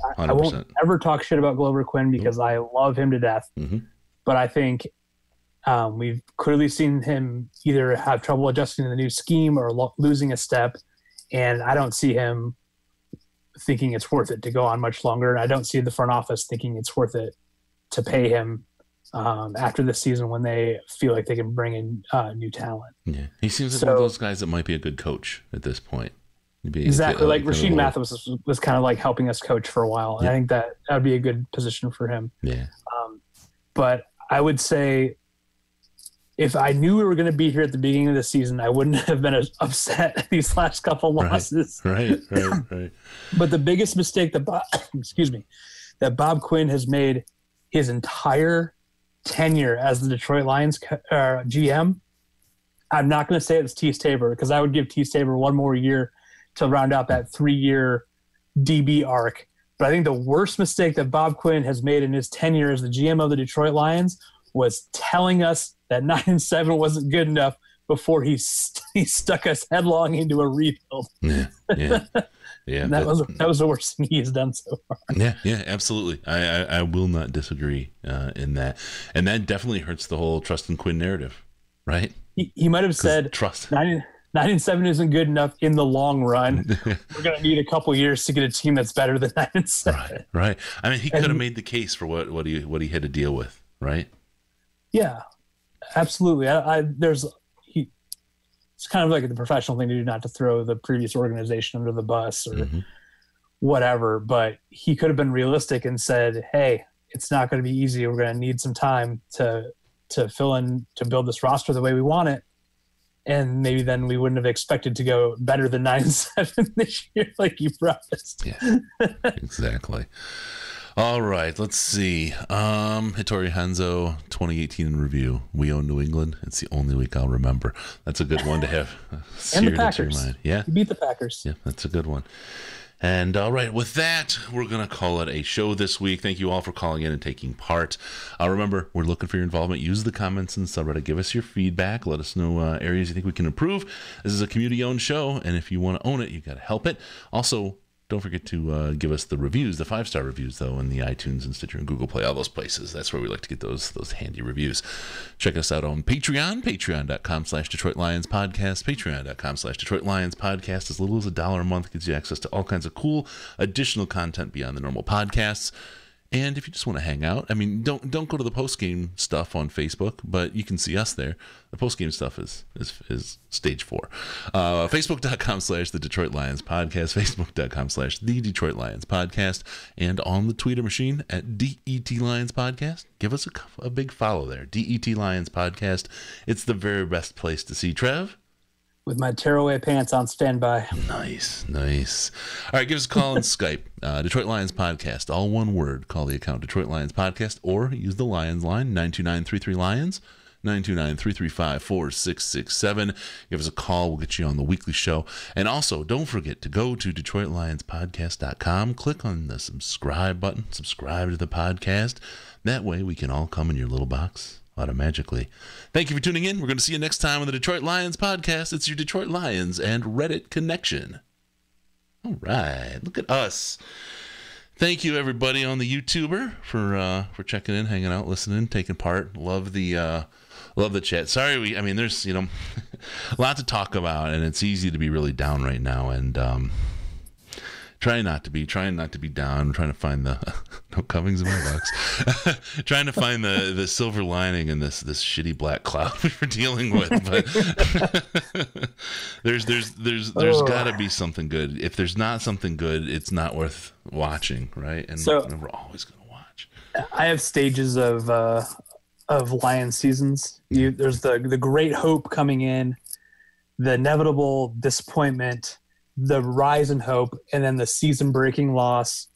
ever talk shit about Glover Quinn because I love him to death. Mm-hmm. But I think we've clearly seen him either have trouble adjusting to the new scheme or losing a step, and I don't see him thinking it's worth it to go on much longer. And I don't see the front office thinking it's worth it to pay him after this season when they feel like they can bring in new talent. Yeah, he seems like one of those guys that might be a good coach at this point. Exactly, like Rasheed Mathis was kind of like helping us coach for a while, and I think that would be a good position for him. Yeah. But I would say if I knew we were going to be here at the beginning of the season, I wouldn't have been as upset at these last couple losses. Right. But the biggest mistake that Bob Quinn has made his entire tenure as the Detroit Lions GM, I'm not going to say it's Tease Tabor because I would give Tease Tabor one more year to round out that 3-year DB arc. But I think the worst mistake that Bob Quinn has made in his tenure as the GM of the Detroit Lions was telling us that 9-7 wasn't good enough before he stuck us headlong into a rebuild. Yeah. That was the worst thing he has done so far. Yeah, absolutely. I will not disagree in that, and that definitely hurts the whole trust in Quinn narrative, right? He might have said trust. 9-7 isn't good enough in the long run. We're going to need a couple years to get a team that's better than 9-7. Right. I mean, he could have made the case for what he had to deal with, right? Yeah, absolutely. It's kind of like the professional thing to do, not to throw the previous organization under the bus or whatever. But he could have been realistic and said, "Hey, it's not going to be easy. We're going to need some time to fill in, to build this roster the way we want it." And maybe then we wouldn't have expected to go better than 9-7 this year, like you promised. Yeah, exactly. All right, let's see. Hattori Hanzo, 2018 in review. We own New England. It's the only week I'll remember. That's a good one to have. And the Packers. Yeah, you beat the Packers. Yeah, that's a good one. And all right, with that, we're going to call it a show this week. Thank you all for calling in and taking part. Remember, we're looking for your involvement. Use the comments in the subreddit. Give us your feedback. Let us know areas you think we can improve. This is a community-owned show, and if you want to own it, you got to help it. Also, don't forget to give us the reviews, the 5-star reviews, though, in the iTunes and Stitcher and Google Play, all those places. That's where we like to get those handy reviews. Check us out on Patreon, patreon.com/DetroitLionsPodcast, patreon.com/DetroitLionsPodcast. As little as $1 a month gets you access to all kinds of cool additional content beyond the normal podcasts. And if you just want to hang out, I mean, don't go to the postgame stuff on Facebook, but you can see us there. The postgame stuff is stage 4. Facebook.com/the Detroit Lions Podcast, Facebook.com/the Detroit Lions Podcast, and on the Twitter machine at DET Lions Podcast. Give us a big follow there. DET Lions Podcast. It's the very best place to see Trev. With my tearaway pants on standby. Nice. All right, give us a call on Skype. Detroit Lions Podcast, all one word. Call the account Detroit Lions Podcast or use the Lions line, 929-33-LIONS, 929-335-4667. Give us a call. We'll get you on the weekly show. And also, don't forget to go to DetroitLionsPodcast.com. Click on the subscribe button. Subscribe to the podcast. That way we can all come in your little box automatically. Thank you for tuning in. We're going to see you next time on the Detroit Lions Podcast. It's your Detroit Lions and Reddit connection. All right, look at us. Thank you, everybody on the YouTuber for checking in, hanging out, listening, taking part. Love the chat. Sorry, there's a lot to talk about, and it's easy to be really down right now. And trying not to be down, trying to find the no Cummings in my box, trying to find the silver lining in this shitty black cloud we're dealing with. But there's got to be something good. If there's not something good, it's not worth watching, right? And so, we're always going to watch. I have stages of Lion seasons. There's the great hope coming in, the inevitable disappointment, the rise in hope, and then the season-breaking loss,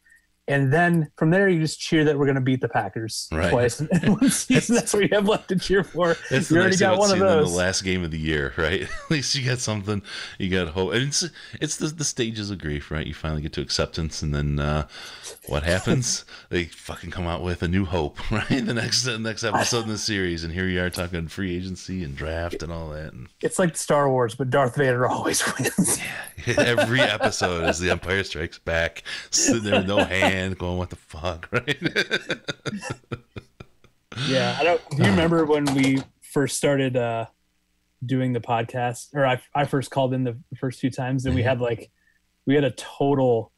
And then from there, you just cheer that we're going to beat the Packers twice in one season. That's what you have left to cheer for. You already got one of those. The last game of the year, right? At least you got something. You got hope. And it's the stages of grief, right? You finally get to acceptance, and then what happens? They fucking come out with a new hope, right? The next episode in the series, and here you are talking free agency and draft and all that. And it's like Star Wars, but Darth Vader always wins. Yeah, every episode is the Empire Strikes Back, sitting there with no hand. Going, what the fuck, right? Yeah, do you remember when we first started doing the podcast, or I first called in the first few times, and we had a total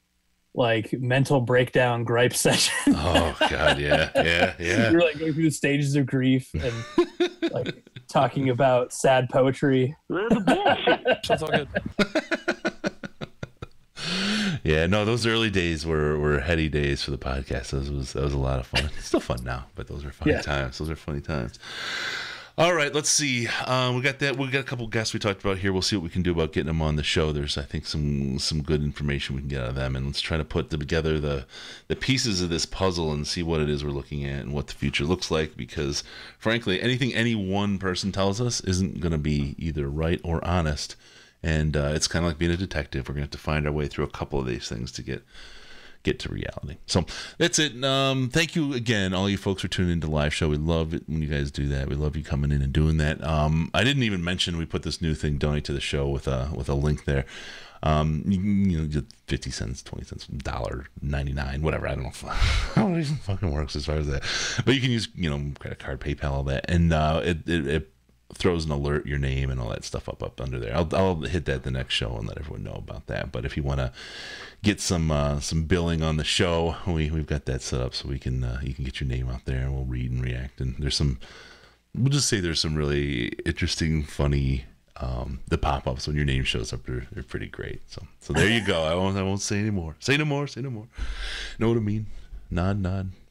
mental breakdown gripe session. Oh God, yeah. We were going through the stages of grief and talking about sad poetry. That's all good. Yeah, no, those early days were heady days for the podcast. That was a lot of fun. It's still fun now, but those are funny times. Those are funny times. All right, let's see. We got a couple guests we talked about here. We'll see what we can do about getting them on the show. There's, I think, some good information we can get out of them, and let's try to put together the pieces of this puzzle and see what it is we're looking at and what the future looks like. Because, frankly, anything any one person tells us isn't going to be either right or honest. And it's kind of like being a detective. We're going to have to find our way through a couple of these things to get to reality. So that's it. Thank you again, all you folks, for tuning into the live show. We love it when you guys do that. We love you coming in and doing that. I didn't even mention we put this new thing, donate to the show, with a link there. You get 50 cents, 20 cents, $1.99, whatever. I don't know how it even fucking works as far as that. But you can use credit card, PayPal, all that, and it throws an alert, your name and all that stuff up under there. I'll hit that the next show and let everyone know about that. But if you want to get some billing on the show, we've got that set up so we can you can get your name out there and we'll read and react. And there's some really interesting, funny the pop-ups when your name shows up. They're pretty great. So there you go. I won't say any more. Say no more. Know what I mean? Nod.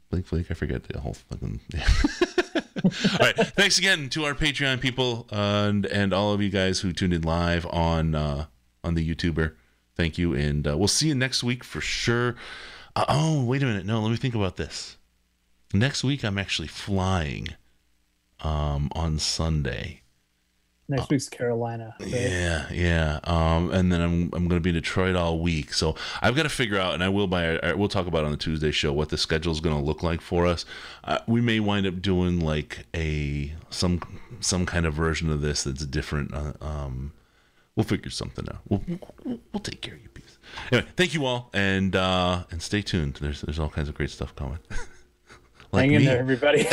Blink. I forget the whole fucking. All right. Thanks again to our Patreon people and all of you guys who tuned in live on the YouTuber. Thank you, and we'll see you next week for sure. Wait a minute. No, let me think about this. Next week, I'm actually flying on Sunday. Next week's Carolina. Right? Yeah. And then I'm going to be in Detroit all week. So I've got to figure out, and I will we'll talk about on the Tuesday show what the schedule is going to look like for us. We may wind up doing some kind of version of this that's different. We'll figure something out. We'll take care of you, peeps. Anyway, thank you all, and stay tuned. There's all kinds of great stuff coming. Hang in there, everybody.